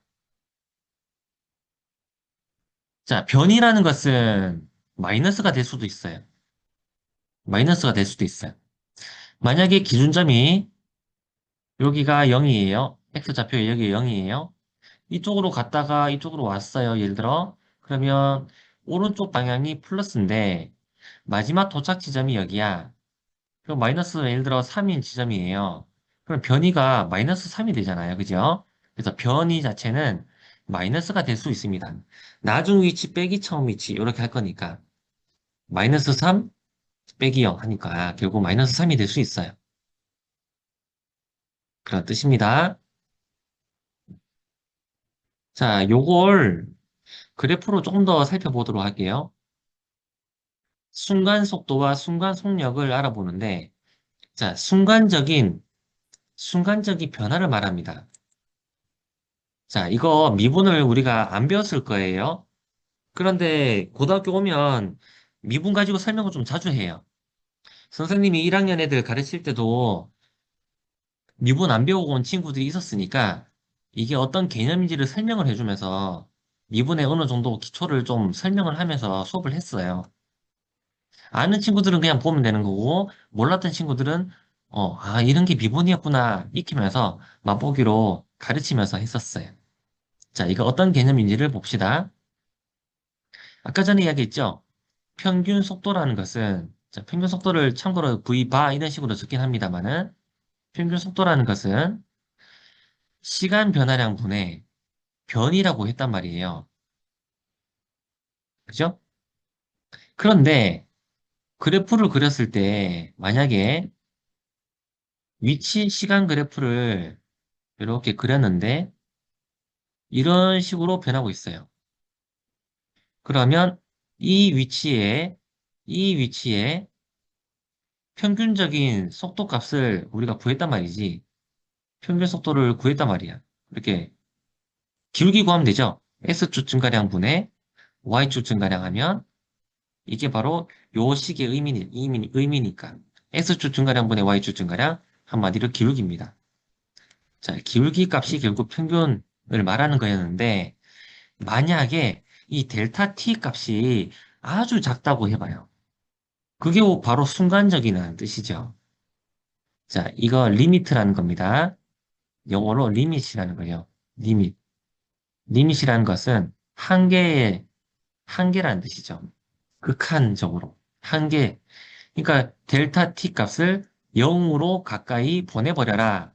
자, 변이라는 것은 마이너스가 될 수도 있어요. 마이너스가 될 수도 있어요. 만약에 기준점이 여기가 0이에요. X좌표 여기 0이에요. 이쪽으로 갔다가 이쪽으로 왔어요. 예를 들어. 그러면 오른쪽 방향이 플러스인데 마지막 도착 지점이 여기야. 그럼 마이너스 예를 들어 3인 지점이에요. 그럼 변이가 마이너스 3이 되잖아요. 그죠? 그래서 변이 자체는 마이너스가 될 수 있습니다. 나중 위치 빼기 처음 위치 이렇게 할 거니까 마이너스 3 빼기 0 하니까 결국 마이너스 3이 될 수 있어요. 그런 뜻입니다. 자, 요걸 그래프로 조금 더 살펴보도록 할게요. 순간 속도와 순간 속력을 알아보는데, 자, 순간적인 변화를 말합니다. 자, 이거 미분을 우리가 안 배웠을 거예요. 그런데 고등학교 오면 미분 가지고 설명을 좀 자주 해요. 선생님이 1학년 애들 가르칠 때도 미분 안 배우고 온 친구들이 있었으니까 이게 어떤 개념인지를 설명을 해주면서 미분의 어느 정도 기초를 좀 설명을 하면서 수업을 했어요. 아는 친구들은 그냥 보면 되는 거고 몰랐던 친구들은 이런 게 미분이었구나 익히면서 맛보기로 가르치면서 했었어요. 자, 이거 어떤 개념인지를 봅시다. 아까 전에 이야기했죠? 평균 속도라는 것은 자, 평균 속도를 참고로 V 바 이런 식으로 적긴 합니다만은 평균 속도라는 것은 시간 변화량 분의 변이라고 했단 말이에요. 그죠? 그런데 그래프를 그렸을 때 만약에 위치 시간 그래프를 이렇게 그렸는데 이런 식으로 변하고 있어요. 그러면 이 위치에 이 위치에 평균적인 속도 값을 우리가 구했단 말이지. 평균 속도를 구했단 말이야. 이렇게 기울기 구하면 되죠. S축 증가량 분의 Y축 증가량 하면 이게 바로 요 식의 의미니까. S축 증가량 분의 Y축 증가량 한마디로 기울기입니다. 자, 기울기 값이 결국 평균을 말하는 거였는데 만약에 이 델타 T 값이 아주 작다고 해봐요. 그게 바로 순간적이라는 뜻이죠. 자, 이거 리미트라는 겁니다. 영어로 리밋이라는 거예요. 리밋. 리밋이라는 것은 한계라는 뜻이죠. 극한적으로. 한계. 그러니까 델타 t 값을 0으로 가까이 보내버려라.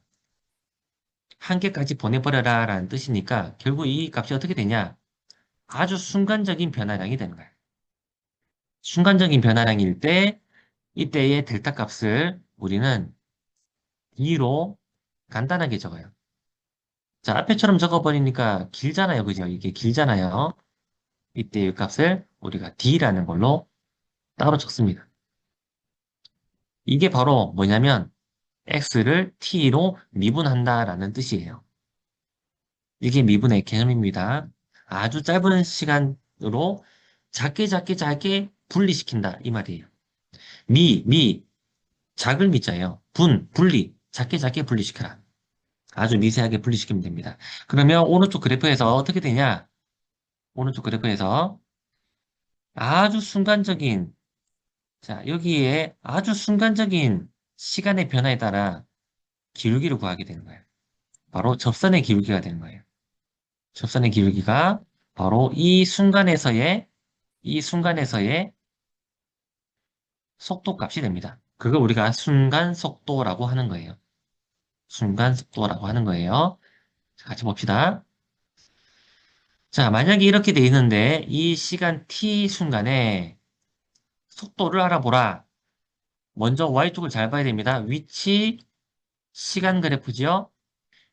한계까지 보내버려라 라는 뜻이니까 결국 이 값이 어떻게 되냐? 아주 순간적인 변화량이 되는 거예요. 순간적인 변화량일 때 이때의 델타 값을 우리는 2로 간단하게 적어요. 자, 앞에처럼 적어버리니까 길잖아요. 그죠? 이게 길잖아요. 이때의 값을 우리가 d라는 걸로 따로 적습니다. 이게 바로 뭐냐면 x를 t로 미분한다라는 뜻이에요. 이게 미분의 개념입니다. 아주 짧은 시간으로 작게 분리시킨다 이 말이에요. 작을 미자예요. 분리, 작게 분리시켜라. 아주 미세하게 분리시키면 됩니다. 그러면 오른쪽 그래프에서 어떻게 되냐? 오른쪽 그래프에서 아주 순간적인, 자, 여기에 아주 순간적인 시간의 변화에 따라 기울기를 구하게 되는 거예요. 바로 접선의 기울기가 되는 거예요. 접선의 기울기가 바로 이 순간에서의 속도 값이 됩니다. 그걸 우리가 순간 속도라고 하는 거예요. 순간 속도라고 하는 거예요. 자, 같이 봅시다. 자, 만약에 이렇게 돼 있는데 이 시간 t 순간에 속도를 알아보라. 먼저 y쪽을 잘 봐야 됩니다. 위치 시간 그래프지요?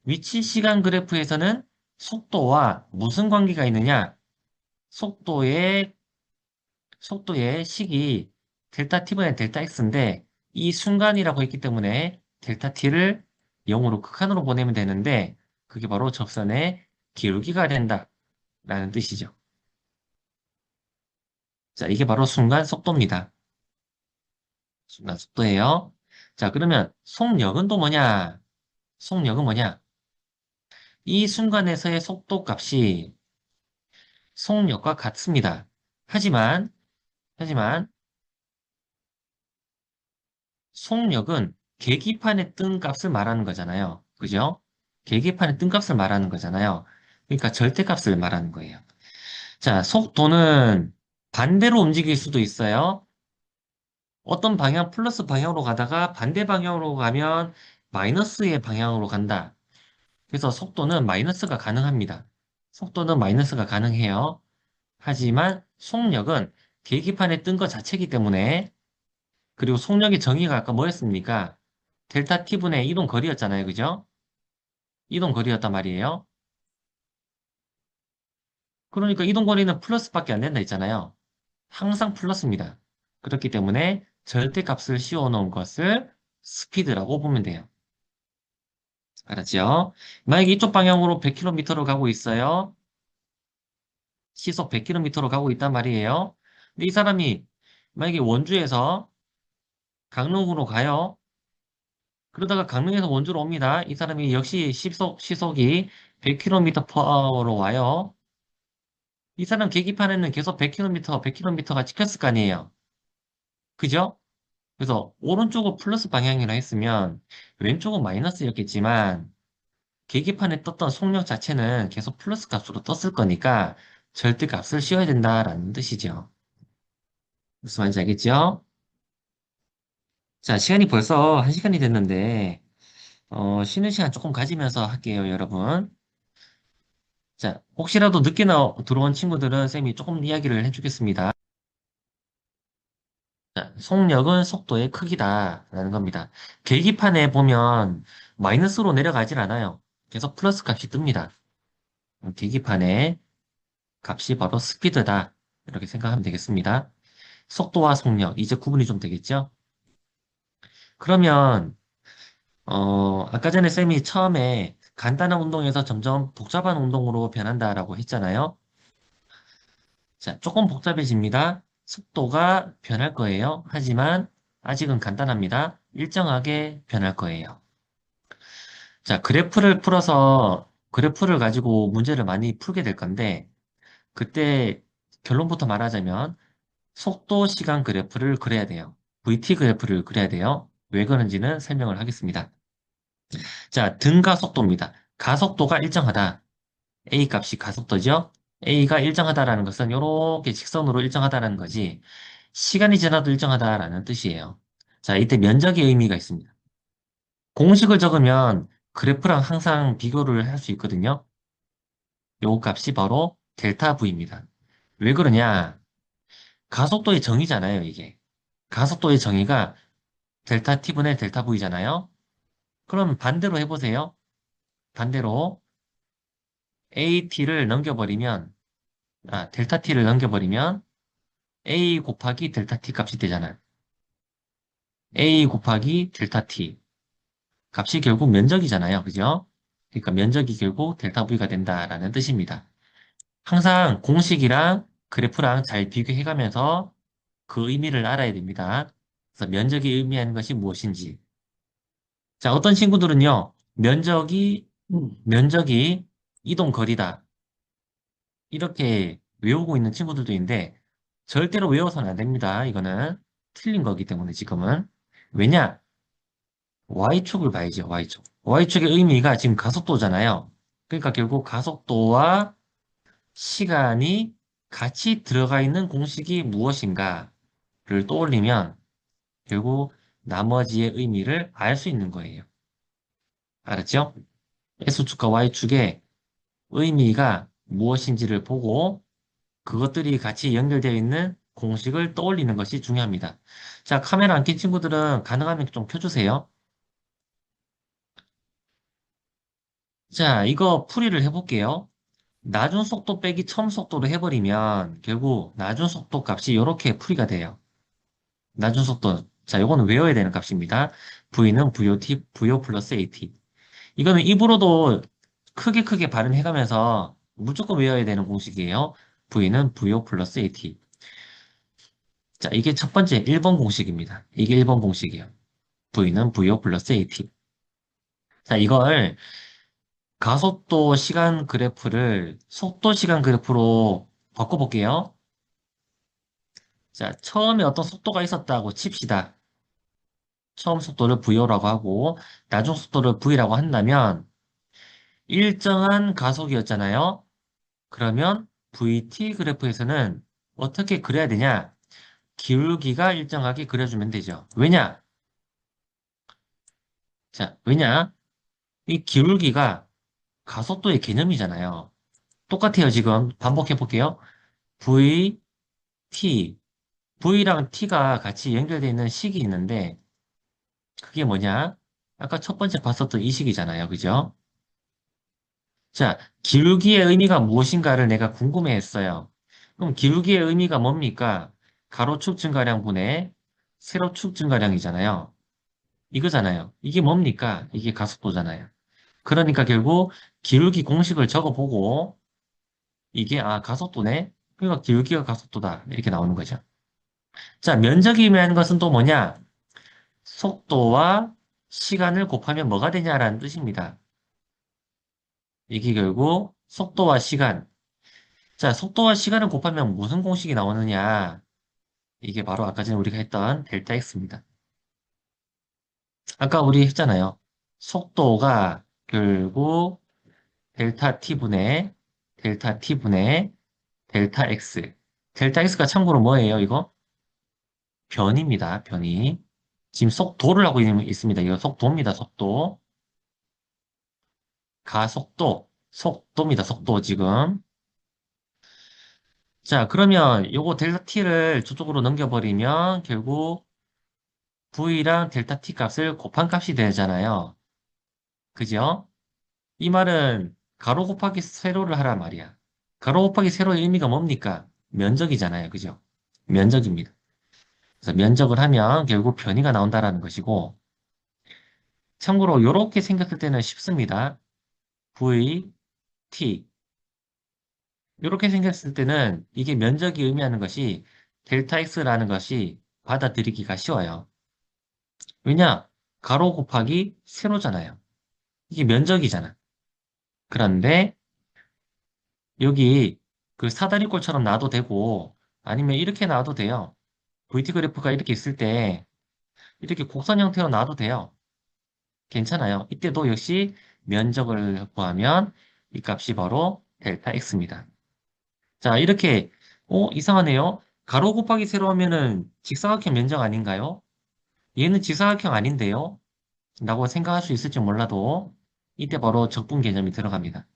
위치 시간 그래프에서는 속도와 무슨 관계가 있느냐? 속도의 식이 델타 t분의 델타 x인데 이 순간이라고 했기 때문에 델타 t를 0으로 극한으로 보내면 되는데 그게 바로 접선의 기울기가 된다라는 뜻이죠. 자, 이게 바로 순간 속도입니다. 순간 속도예요. 자, 그러면 속력은 또 뭐냐? 속력은 뭐냐? 이 순간에서의 속도 값이 속력과 같습니다. 하지만 하지만 속력은 계기판에 뜬 값을 말하는 거잖아요. 그죠? 계기판에 뜬 값을 말하는 거잖아요. 그러니까 절대값을 말하는 거예요. 자, 속도는 반대로 움직일 수도 있어요. 어떤 방향, 플러스 방향으로 가다가 반대 방향으로 가면 마이너스의 방향으로 간다. 그래서 속도는 마이너스가 가능합니다. 속도는 마이너스가 가능해요. 하지만 속력은 계기판에 뜬 것 자체이기 때문에 그리고 속력의 정의가 아까 뭐였습니까? 델타 t분의 이동 거리였잖아요. 그죠? 이동 거리였단 말이에요. 그러니까 이동 거리는 플러스밖에 안 된다 했잖아요. 항상 플러스입니다. 그렇기 때문에 절대값을 씌워 놓은 것을 스피드라고 보면 돼요. 알았죠? 만약에 이쪽 방향으로 100km로 가고 있어요. 시속 100km로 가고 있단 말이에요. 근데 이 사람이 만약에 원주에서 강릉으로 가요. 그러다가 강릉에서 원주로 옵니다. 이 사람이 역시 시속이 100km/h로 와요. 이 사람 계기판에는 계속 100km, 100km가 찍혔을 거 아니에요. 그죠? 그래서 오른쪽은 플러스 방향이라 했으면 왼쪽은 마이너스였겠지만 계기판에 떴던 속력 자체는 계속 플러스 값으로 떴을 거니까 절대값을 씌워야 된다라는 뜻이죠. 무슨 말인지 알겠죠? 자, 시간이 벌써 1시간이 됐는데 쉬는 시간 조금 가지면서 할게요, 여러분. 자, 혹시라도 늦게 들어온 친구들은 쌤이 조금 이야기를 해주겠습니다. 자, 속력은 속도의 크기다라는 겁니다. 계기판에 보면 마이너스로 내려가질 않아요. 계속 플러스 값이 뜹니다. 계기판에 값이 바로 스피드다. 이렇게 생각하면 되겠습니다. 속도와 속력, 이제 구분이 좀 되겠죠? 그러면, 아까 전에 쌤이 처음에 간단한 운동에서 점점 복잡한 운동으로 변한다라고 했잖아요. 자, 조금 복잡해집니다. 속도가 변할 거예요. 하지만 아직은 간단합니다. 일정하게 변할 거예요. 자, 그래프를 가지고 문제를 많이 풀게 될 건데, 그때 결론부터 말하자면, 속도 시간 그래프를 그려야 돼요. VT 그래프를 그려야 돼요. 왜 그런지는 설명을 하겠습니다. 자, 등가 속도입니다. 가속도가 일정하다. A 값이 가속도죠? A가 일정하다라는 것은 이렇게 직선으로 일정하다라는 거지. 시간이 지나도 일정하다라는 뜻이에요. 자, 이때 면적의 의미가 있습니다. 공식을 적으면 그래프랑 항상 비교를 할 수 있거든요. 요 값이 바로 델타 V입니다. 왜 그러냐? 가속도의 정의잖아요, 이게. 가속도의 정의가 델타 T분의 델타 V잖아요. 그럼 반대로 해보세요. 반대로 AT를 넘겨버리면, 델타 T를 넘겨버리면 A 곱하기 델타 T 값이 되잖아요. A 곱하기 델타 T 값이 결국 면적이잖아요. 그죠? 그러니까 면적이 결국 델타 V가 된다라는 뜻입니다. 항상 공식이랑 그래프랑 잘 비교해가면서 그 의미를 알아야 됩니다. 그래서 면적이 의미하는 것이 무엇인지. 자, 어떤 친구들은요, 면적이 이동 거리다. 이렇게 외우고 있는 친구들도 있는데, 절대로 외워서는 안 됩니다. 이거는 틀린 거기 때문에 지금은. 왜냐? Y축을 봐야죠, Y축. Y축의 의미가 지금 가속도잖아요. 그러니까 결국 가속도와 시간이 같이 들어가 있는 공식이 무엇인가를 떠올리면 결국 나머지의 의미를 알 수 있는 거예요. 알았죠? X축과 Y축의 의미가 무엇인지를 보고 그것들이 같이 연결되어 있는 공식을 떠올리는 것이 중요합니다. 자, 카메라 안 켠 친구들은 가능하면 좀 켜주세요. 자, 이거 풀이를 해볼게요. 나중 속도 빼기 처음 속도로 해버리면 결국 나중 속도 값이 이렇게 풀이가 돼요. 나중 속도. 자, 이거는 외워야 되는 값입니다. V는 VO 플러스 AT. 이거는 입으로도 크게 발음해가면서 무조건 외워야 되는 공식이에요. V는 VO 플러스 AT. 자, 이게 첫 번째 1번 공식입니다. 이게 1번 공식이에요. V는 VO 플러스 AT. 자, 이걸 가속도 시간 그래프를 속도 시간 그래프로 바꿔볼게요. 자, 처음에 어떤 속도가 있었다고 칩시다. 처음 속도를 VO라고 하고, 나중 속도를 V라고 한다면, 일정한 가속이었잖아요. 그러면 VT 그래프에서는 어떻게 그려야 되냐? 기울기가 일정하게 그려주면 되죠. 왜냐? 자, 왜냐? 이 기울기가 가속도의 개념이잖아요. 똑같아요, 지금. 반복해 볼게요. V, T. V랑 T가 같이 연결되어 있는 식이 있는데, 그게 뭐냐? 아까 첫 번째 봤었던 이 식이잖아요. 그죠? 자, 기울기의 의미가 무엇인가를 내가 궁금해 했어요. 그럼 기울기의 의미가 뭡니까? 가로축 증가량 분의 세로축 증가량이잖아요. 이거잖아요. 이게 뭡니까? 이게 가속도잖아요. 그러니까 결국 기울기 공식을 적어보고 이게 가속도네. 그러니까 기울기가 가속도다. 이렇게 나오는 거죠. 자, 면적이 의미하는 것은 또 뭐냐? 속도와 시간을 곱하면 뭐가 되냐라는 뜻입니다. 이게 결국 속도와 시간. 자, 속도와 시간을 곱하면 무슨 공식이 나오느냐? 이게 바로 아까 전에 우리가 했던 델타 X입니다. 아까 우리 했잖아요. 속도가 결국 델타 T분의 델타 X. 델타 X가 참고로 뭐예요, 이거? 변입니다, 변이. 지금 속도를 하고 있습니다. 이거 속도입니다, 속도. 가속도, 속도입니다, 속도 지금. 자, 그러면 요거 델타 T를 저쪽으로 넘겨버리면 결국 V랑 델타 T 값을 곱한 값이 되잖아요. 그죠? 이 말은 가로 곱하기 세로를 하란 말이야. 가로 곱하기 세로의 의미가 뭡니까? 면적이잖아요. 그죠? 면적입니다. 그래서 면적을 하면 결국 변이가 나온다라는 것이고, 참고로 이렇게 생겼을 때는 쉽습니다. V, T. 이렇게 생겼을 때는 이게 면적이 의미하는 것이 델타 X라는 것이 받아들이기가 쉬워요. 왜냐? 가로 곱하기 세로잖아요. 이게 면적이잖아. 그런데 여기 그 사다리꼴처럼 놔도 되고 아니면 이렇게 놔도 돼요. VT 그래프가 이렇게 있을 때 이렇게 곡선 형태로 놔도 돼요. 괜찮아요. 이때도 역시 면적을 구하면 이 값이 바로 델타 X입니다. 자, 이렇게 이상하네요. 가로 곱하기 세로 하면은 직사각형 면적 아닌가요? 얘는 직사각형 아닌데요? 라고 생각할 수 있을지 몰라도 이때 바로 적분 개념이 들어갑니다.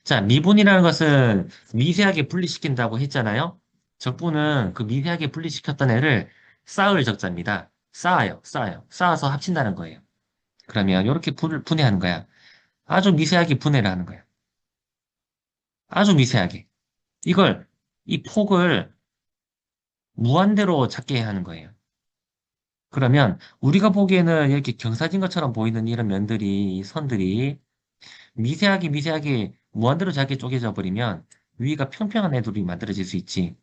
자, 미분이라는 것은 미세하게 분리시킨다고 했잖아요. 적분은 그 미세하게 분리시켰던 애를 쌓을 적자입니다. 쌓아요, 쌓아요. 쌓아서 합친다는 거예요. 그러면 이렇게 분해하는 거야. 아주 미세하게 분해를 하는 거야. 아주 미세하게. 이걸, 이 폭을 무한대로 작게 하는 거예요. 그러면 우리가 보기에는 이렇게 경사진 것처럼 보이는 이런 면들이, 이 선들이 미세하게 미세하게 무한대로 작게 쪼개져 버리면 위가 평평한 애들이 만들어질 수 있지.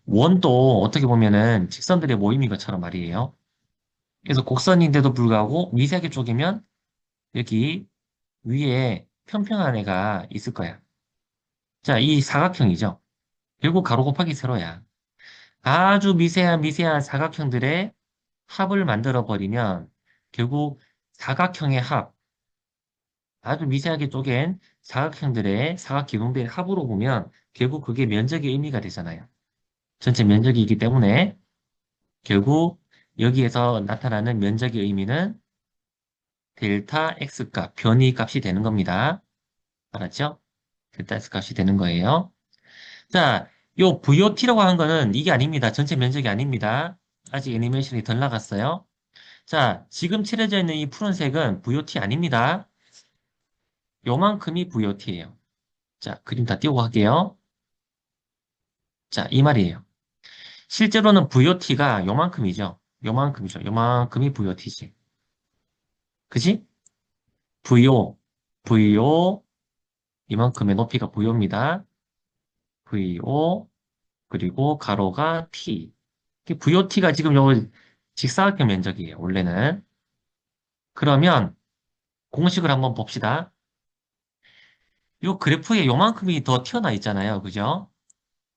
원도 어떻게 보면은 직선들의 모임인 것처럼 말이에요. 그래서 곡선인데도 불구하고 미세하게 쪼개면 여기 위에 평평한 애가 있을 거야. 자, 이 사각형이죠. 결국 가로 곱하기 세로야. 아주 미세한 미세한 사각형들의 합을 만들어 버리면 결국 사각형의 합, 아주 미세하게 쪼갠 사각형들의 사각기둥들의 합으로 보면 결국 그게 면적의 의미가 되잖아요. 전체 면적이기 때문에 결국 여기에서 나타나는 면적의 의미는 델타 X 값, 변이 값이 되는 겁니다. 알았죠? 델타 X 값이 되는 거예요. 자, 요 VOT라고 하는 거는 이게 아닙니다. 전체 면적이 아닙니다. 아직 애니메이션이 덜 나갔어요. 자, 지금 칠해져 있는 이 푸른색은 VOT 아닙니다. 요만큼이 VOT예요. 자, 그림 다 띄우고 할게요. 자, 이 말이에요. 실제로는 VOT가 요만큼이죠. 요만큼이죠. 요만큼이 VOT지. 그지? VO, VO, 이만큼의 높이가 VO입니다. VO, 그리고 가로가 T. VOT가 지금 요 직사각형 면적이에요. 원래는. 그러면 공식을 한번 봅시다. 요 그래프에 요만큼이 더 튀어나와 있잖아요. 그죠?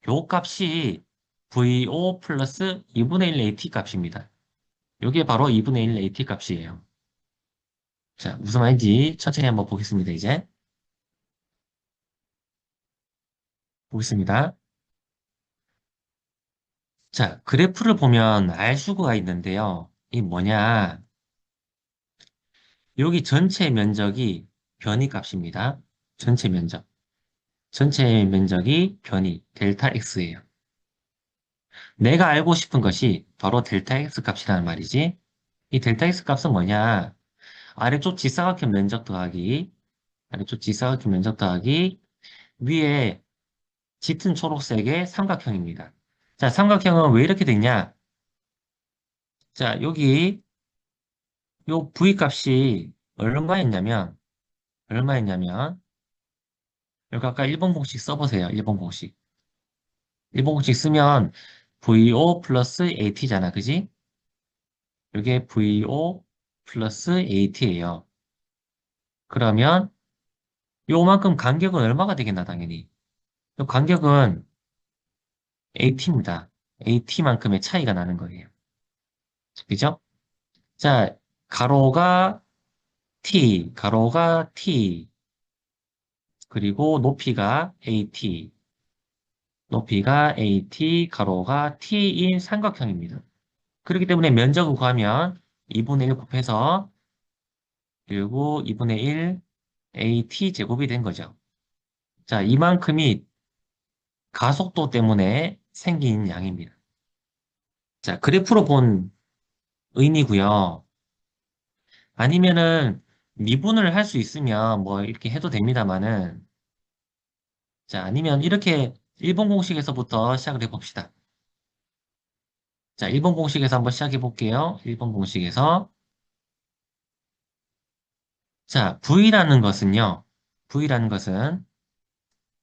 요 값이 VO 플러스 2분의 1 AT 값입니다. 요게 바로 2분의 1 AT 값이에요. 자, 무슨 말인지 천천히 한번 보겠습니다, 이제. 보겠습니다. 자, 그래프를 보면 알 수가 있는데요. 이 뭐냐. 여기 전체 면적이 변이 값입니다. 전체 면적. 전체 면적이 변이, 델타 X예요. 내가 알고 싶은 것이 바로 델타 X 값이라는 말이지. 이 델타 X 값은 뭐냐. 아래쪽 직사각형 면적 더하기, 아래쪽 직사각형 면적 더하기, 위에 짙은 초록색의 삼각형입니다. 자, 삼각형은 왜 이렇게 됐냐? 자, 여기 요 V 값이 얼마였냐면 얼마였냐면, 여기 아까 일본 공식 써보세요. 일본 공식. 일본 공식 쓰면 VO 플러스 AT잖아. 그지? 이게 VO 플러스 AT예요. 그러면 요만큼 간격은 얼마가 되겠나, 당연히. 요 간격은 AT입니다. AT만큼의 차이가 나는 거예요. 그죠? 자, 가로가 가로가 T, 그리고 높이가 AT, 가로가 T인 삼각형입니다. 그렇기 때문에 면적을 구하면 2분의 1 곱해서 그리고 2분의 1 AT 제곱이 된 거죠. 자, 이만큼이 가속도 때문에 생긴 양입니다. 자, 그래프로 본 의미고요. 아니면은 미분을 할 수 있으면 뭐 이렇게 해도 됩니다만은 자, 아니면 이렇게 일본 공식에서부터 시작을 해봅시다. 자, 일본 공식에서 한번 시작해 볼게요. 일본 공식에서. 자, V라는 것은,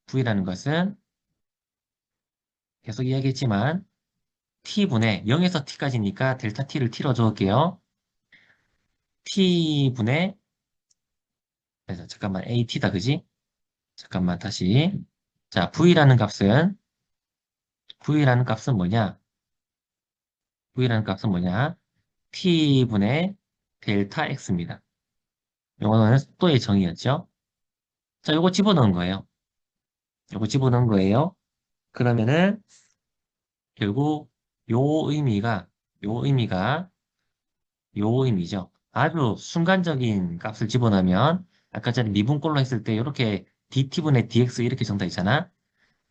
V라는 것은 계속 이야기했지만 T분의 0에서 T까지니까 델타 T를 T로 적을게요. T분의, 그래서 잠깐만, AT다, 그지? 잠깐만, 다시. 자, V라는 값은 뭐냐? V라는 값은 뭐냐? T분의 델타 X입니다. 요거는 속도의 정의였죠? 자, 요거 집어넣은 거예요. 요거 집어넣은 거예요. 그러면은 결국 요 의미가 요 의미가 요 의미죠. 아주 순간적인 값을 집어넣으면 아까 전에 미분꼴로 했을 때 이렇게 dt분의 dx 이렇게 정답 있잖아.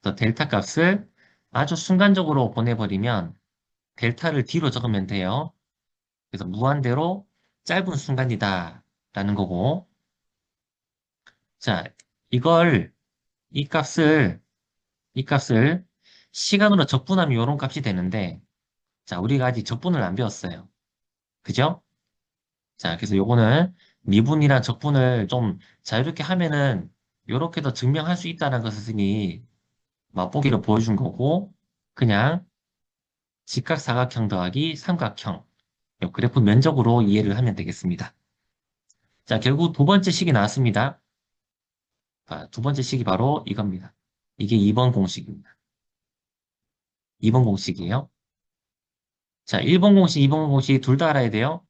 그래서 델타 값을 아주 순간적으로 보내버리면 델타를 d로 적으면 돼요. 그래서 무한대로 짧은 순간이다 라는 거고 자 이걸 이 값을 이 값을 시간으로 적분하면 이런 값이 되는데 자 우리가 아직 적분을 안 배웠어요. 그죠? 자, 그래서 요거는 미분이랑 적분을 좀 자유롭게 하면은 요렇게도 증명할 수 있다는 것을 이미 맛보기로 보여준 거고 그냥 직각사각형 더하기 삼각형 요 그래프 면적으로 이해를 하면 되겠습니다. 자, 결국 두 번째 식이 나왔습니다. 자, 두 번째 식이 바로 이겁니다. 이게 2번 공식입니다. 2번 공식이에요. 자, 1번 공식, 2번 공식 둘 다 알아야 돼요.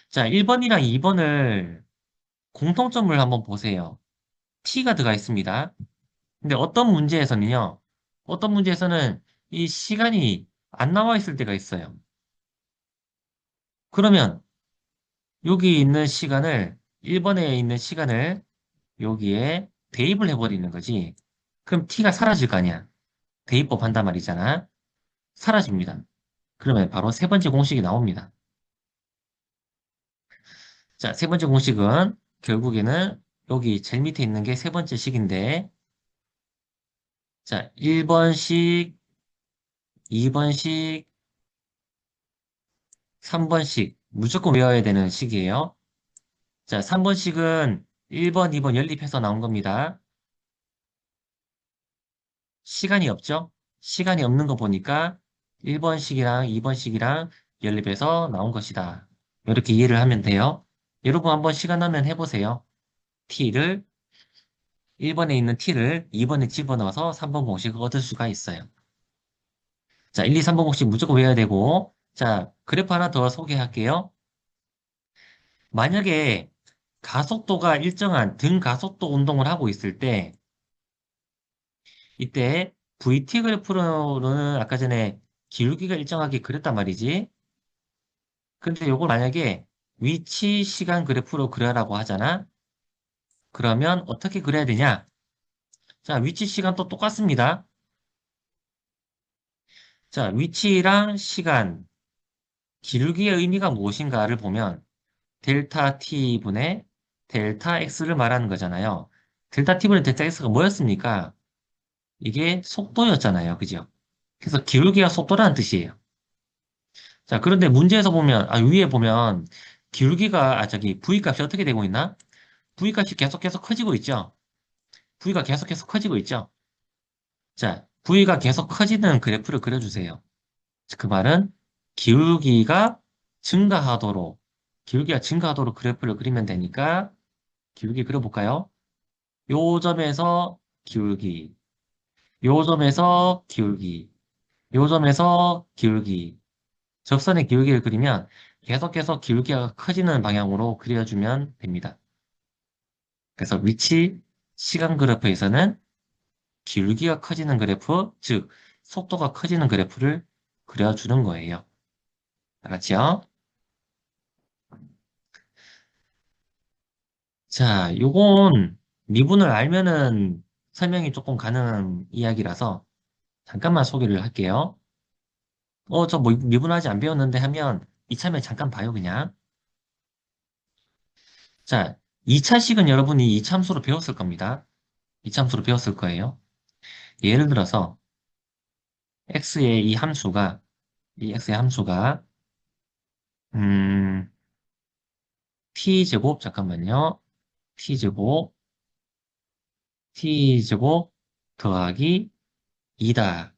자, 1번이랑 2번을 공통점을 한번 보세요. t가 들어가 있습니다. 근데 어떤 문제에서는 이 시간이 안 나와 있을 때가 있어요. 그러면 여기 있는 시간을, 1번에 있는 시간을 여기에 대입을 해버리는 거지. 그럼 t가 사라질 거 아니야. 대입법 한단 말이잖아. 사라집니다. 그러면 바로 세 번째 공식이 나옵니다. 자, 세 번째 공식은 결국에는 여기 제일 밑에 있는 게 세 번째 식인데, 자, 1번식, 2번식, 3번씩 무조건 외워야 되는 식이에요. 자, 3번씩은 1번, 2번 연립해서 나온 겁니다. 시간이 없죠? 시간이 없는 거 보니까 1번씩이랑 2번씩이랑 연립해서 나온 것이다. 이렇게 이해를 하면 돼요. 여러분 한번 시간 나면 해보세요. t를 1번에 있는 t를 2번에 집어넣어서 3번 공식을 얻을 수가 있어요. 자, 1, 2, 3번 공식 무조건 외워야 되고 자, 그래프 하나 더 소개할게요. 만약에 가속도가 일정한 등가속도 운동을 하고 있을 때 이때 VT 그래프로는 아까 전에 기울기가 일정하게 그렸단 말이지. 근데 이걸 만약에 위치 시간 그래프로 그려라고 하잖아. 그러면 어떻게 그려야 되냐? 자, 위치 시간도 똑같습니다. 자, 위치랑 시간, 기울기의 의미가 무엇인가를 보면 델타 t분의 델타 x를 말하는 거잖아요. 델타 t분의 델타 x가 뭐였습니까? 이게 속도였잖아요. 그죠? 그래서 기울기가 속도라는 뜻이에요. 자, 그런데 문제에서 보면, 위에 보면, 기울기가, 저기, V 값이 어떻게 되고 있나? V값이 계속 커지고 있죠. V가 계속 커지고 있죠. 자, V가 계속 커지는 그래프를 그려주세요. 그 말은 기울기가 증가하도록, 기울기가 증가하도록 그래프를 그리면 되니까 기울기 그려볼까요? 요 점에서 기울기, 요 점에서 기울기, 요 점에서 기울기. 접선의 기울기를 그리면 계속 기울기가 커지는 방향으로 그려주면 됩니다. 그래서 위치, 시간 그래프에서는 기울기가 커지는 그래프, 즉 속도가 커지는 그래프를 그려주는 거예요. 알았죠? 자, 요건 미분을 알면은 설명이 조금 가능한 이야기라서 잠깐만 소개를 할게요. 저 뭐 미분 아직 안 배웠는데 하면 이참에 잠깐 봐요, 그냥. 자, 2차식은 여러분이 이참수로 배웠을 겁니다. 이참수로 배웠을 거예요. 예를 들어서 x의 이 함수가 이 x의 함수가 음, t제곱 잠깐만요. t제곱 t제곱 더하기 2다.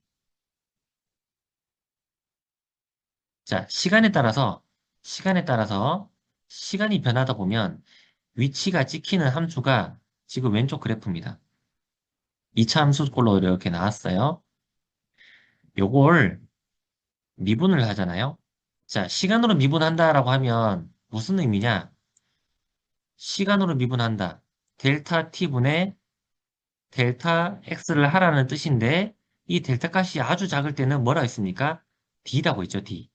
자, 시간에 따라서 시간이 변하다 보면 위치가 찍히는 함수가 지금 왼쪽 그래프입니다. 2차 함수꼴로 이렇게 나왔어요. 요걸 미분을 하잖아요. 자, 시간으로 미분한다라고 하면 무슨 의미냐? 시간으로 미분한다. 델타 t분의 델타 x를 하라는 뜻인데 이 델타 값이 아주 작을 때는 뭐라 했습니까? d라고 했죠, d.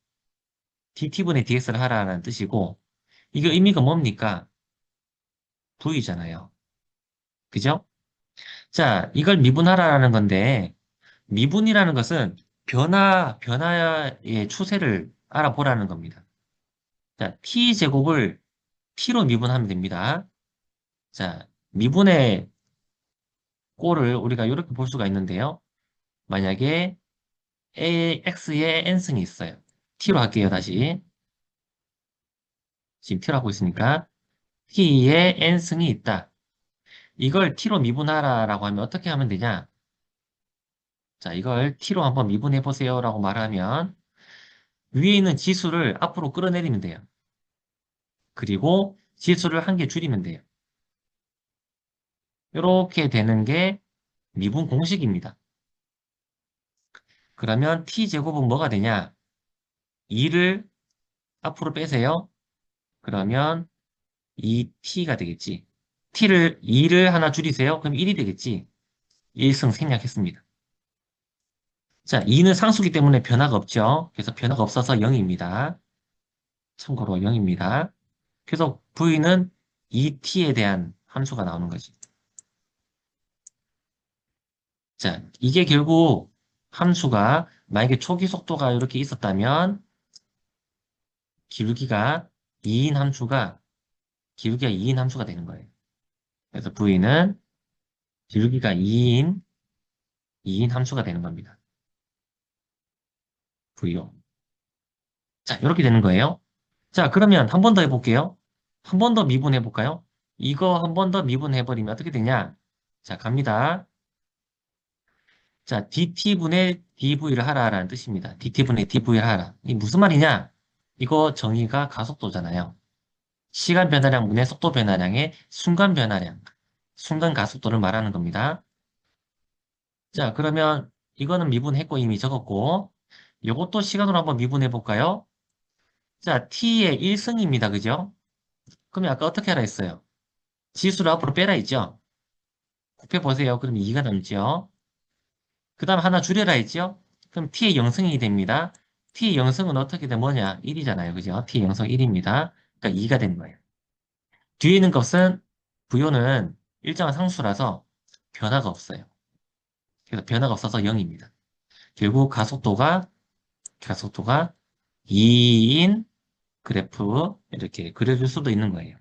dt분의 dx를 하라는 뜻이고 이게 의미가 뭡니까? v잖아요. 그죠? 자, 이걸 미분하라는 건데 미분이라는 것은 변화의 추세를 알아보라는 겁니다. 자, t제곱을 t로 미분하면 됩니다. 자, 미분의 꼴을 우리가 이렇게 볼 수가 있는데요. 만약에 x의 n승이 있어요. t로 할게요, 다시. 지금 t로 하고 있으니까 t의 n승이 있다. 이걸 t로 미분하라라고 하면 어떻게 하면 되냐? 자, 이걸 t로 한번 미분해 보세요 라고 말하면 위에 있는 지수를 앞으로 끌어내리면 돼요. 그리고 지수를 한 개 줄이면 돼요. 이렇게 되는 게 미분 공식입니다. 그러면 t제곱은 뭐가 되냐? 2를 앞으로 빼세요. 그러면 2t가 되겠지. 2를 하나 줄이세요. 그럼 1이 되겠지. 1승 생략했습니다. 자, 2는 상수기 때문에 변화가 없죠. 그래서 변화가 없어서 0입니다. 참고로 0입니다. 그래서 v는 2t에 대한 함수가 나오는 거지. 자, 이게 결국 함수가 만약에 초기 속도가 이렇게 있었다면 기울기가 2인 함수가 기울기가 2인 함수가 되는 거예요. 그래서 v는 기울기가 2인 함수가 되는 겁니다. v요. 자, 이렇게 되는 거예요. 자, 그러면 한 번 더 해볼게요. 한 번 더 미분해 볼까요? 이거 한 번 더 미분해 버리면 어떻게 되냐? 자, 갑니다. 자, dt분의 dv를 하라라는 뜻입니다. dt분의 dv를 하라. 이 무슨 말이냐? 이거 정의가 가속도잖아요. 시간 변화량분의 속도 변화량의 순간 변화량, 순간 가속도를 말하는 겁니다. 자, 그러면 이거는 미분했고 이미 적었고, 이것도 시간으로 한번 미분해 볼까요? 자, t의 1승입니다. 그죠? 그러면 아까 어떻게 하라 했어요? 지수를 앞으로 빼라 했죠? 곱해보세요. 그럼 2가 남죠? 그 다음 하나 줄여라 했죠? 그럼 t의 0승이 됩니다. t의 0승은 어떻게 돼? 뭐냐? 1이잖아요. 그죠? t의 0승 1입니다. 그러니까 2가 되는 거예요. 뒤에 있는 값은 부호는 일정한 상수라서 변화가 없어요. 그래서 변화가 없어서 0입니다. 결국 가속도가 2인 그래프 이렇게 그려줄 수도 있는 거예요.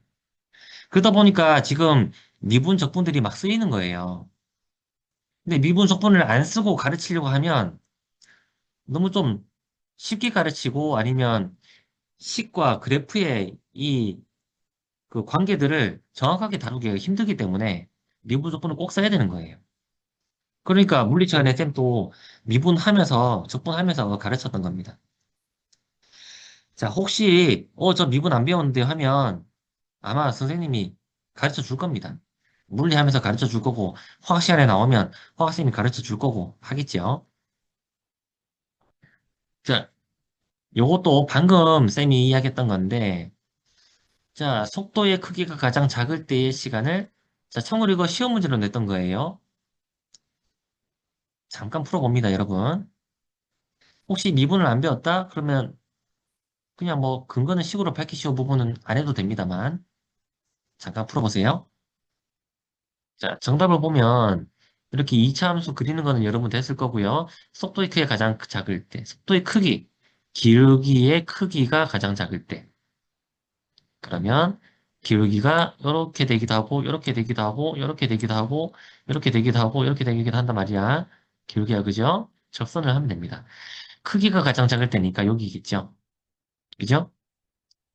그러다 보니까 지금 미분 적분들이 막 쓰이는 거예요. 근데 미분 적분을 안 쓰고 가르치려고 하면 너무 좀 쉽게 가르치고 아니면 식과 그래프의 이 그 관계들을 정확하게 다루기가 힘들기 때문에 미분 적분을 꼭 써야 되는 거예요. 그러니까 물리 시간에 쌤도 미분하면서 적분하면서 가르쳤던 겁니다. 자, 혹시 저 미분 안 배웠는데 하면 아마 선생님이 가르쳐 줄 겁니다. 물리하면서 가르쳐 줄 거고 화학 시간에 나오면 화학 쌤이 가르쳐 줄 거고 하겠죠. 자, 요것도 방금 쌤이 이야기했던 건데 자, 속도의 크기가 가장 작을 때의 시간을 자, 참고로 이거 시험 문제로 냈던 거예요. 잠깐 풀어봅니다, 여러분. 혹시 미분을 안 배웠다? 그러면 그냥 뭐 근거는 식으로 밝히시오 부분은 안 해도 됩니다만 잠깐 풀어보세요. 자, 정답을 보면 이렇게 2차 함수 그리는 거는 여러분 됐을 거고요. 속도의 크기가 가장 작을 때, 속도의 크기, 기울기의 크기가 가장 작을 때. 그러면 기울기가 이렇게 되기도 하고, 이렇게 되기도 하고, 이렇게 되기도 하고, 이렇게 되기도 하고, 이렇게 되기도 한단 말이야. 기울기가 그죠? 접선을 하면 됩니다. 크기가 가장 작을 때니까 여기겠죠? 그죠?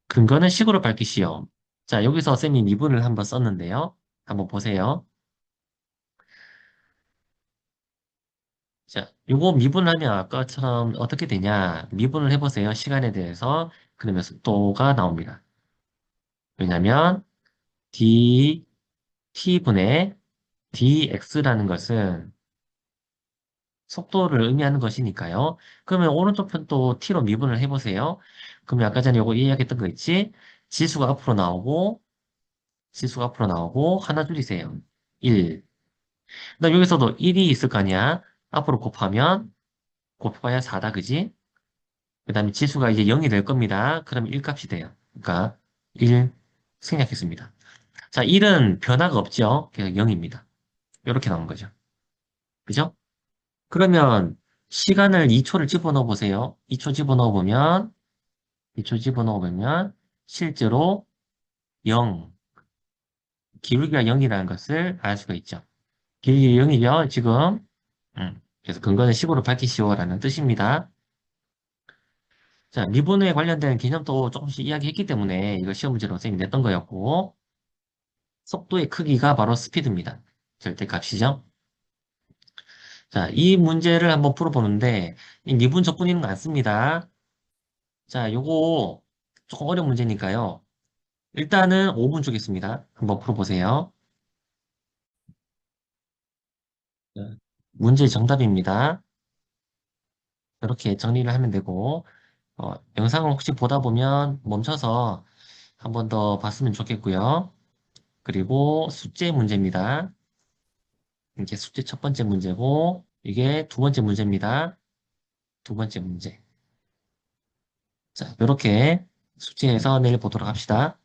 근거는 식으로 밝히시오. 자, 여기서 쌤이 미분을 한번 썼는데요. 한번 보세요. 자, 요거 미분을 하면 아까처럼 어떻게 되냐? 미분을 해보세요. 시간에 대해서. 그러면 속도가 나옵니다. 왜냐면 t분의 dx라는 것은 속도를 의미하는 것이니까요. 그러면 오른쪽 편도 t로 미분을 해보세요. 그러면 아까 전에 요거 이야기했던 거 있지? 지수가 앞으로 나오고, 지수가 앞으로 나오고, 하나 줄이세요. 1. 그다음 여기서도 1이 있을 거 아니야? 앞으로 곱해봐야 4다, 그지? 그 다음에 지수가 이제 0이 될 겁니다. 그럼 1 값이 돼요. 그러니까 1 생략했습니다. 자, 1은 변화가 없죠? 그래서 0입니다. 이렇게 나온 거죠. 그죠? 그러면 시간을 2초를 집어넣어 보세요. 2초 집어넣어 보면, 2초 집어넣어 보면 실제로 0, 기울기가 0이라는 것을 알 수가 있죠. 기울기가 0이죠, 지금. 그래서 근거는 식으로 밝히시오라는 뜻입니다. 자, 미분에 관련된 개념도 조금씩 이야기했기 때문에 이거 시험 문제로 선생님이 냈던 거였고, 속도의 크기가 바로 스피드입니다. 절대값이죠. 자, 이 문제를 한번 풀어보는데, 이 미분 적분 있는 거 안 씁니다. 자, 요거 조금 어려운 문제니까요. 일단은 5분 주겠습니다. 한번 풀어보세요. 자, 문제 정답입니다. 이렇게 정리를 하면 되고, 영상을 혹시 보다 보면 멈춰서 한번 더 봤으면 좋겠고요. 그리고 숙제 문제입니다. 이게 숙제 첫 번째 문제고, 이게 두 번째 문제입니다. 두 번째 문제. 자, 이렇게 숙제해서 내일 보도록 합시다.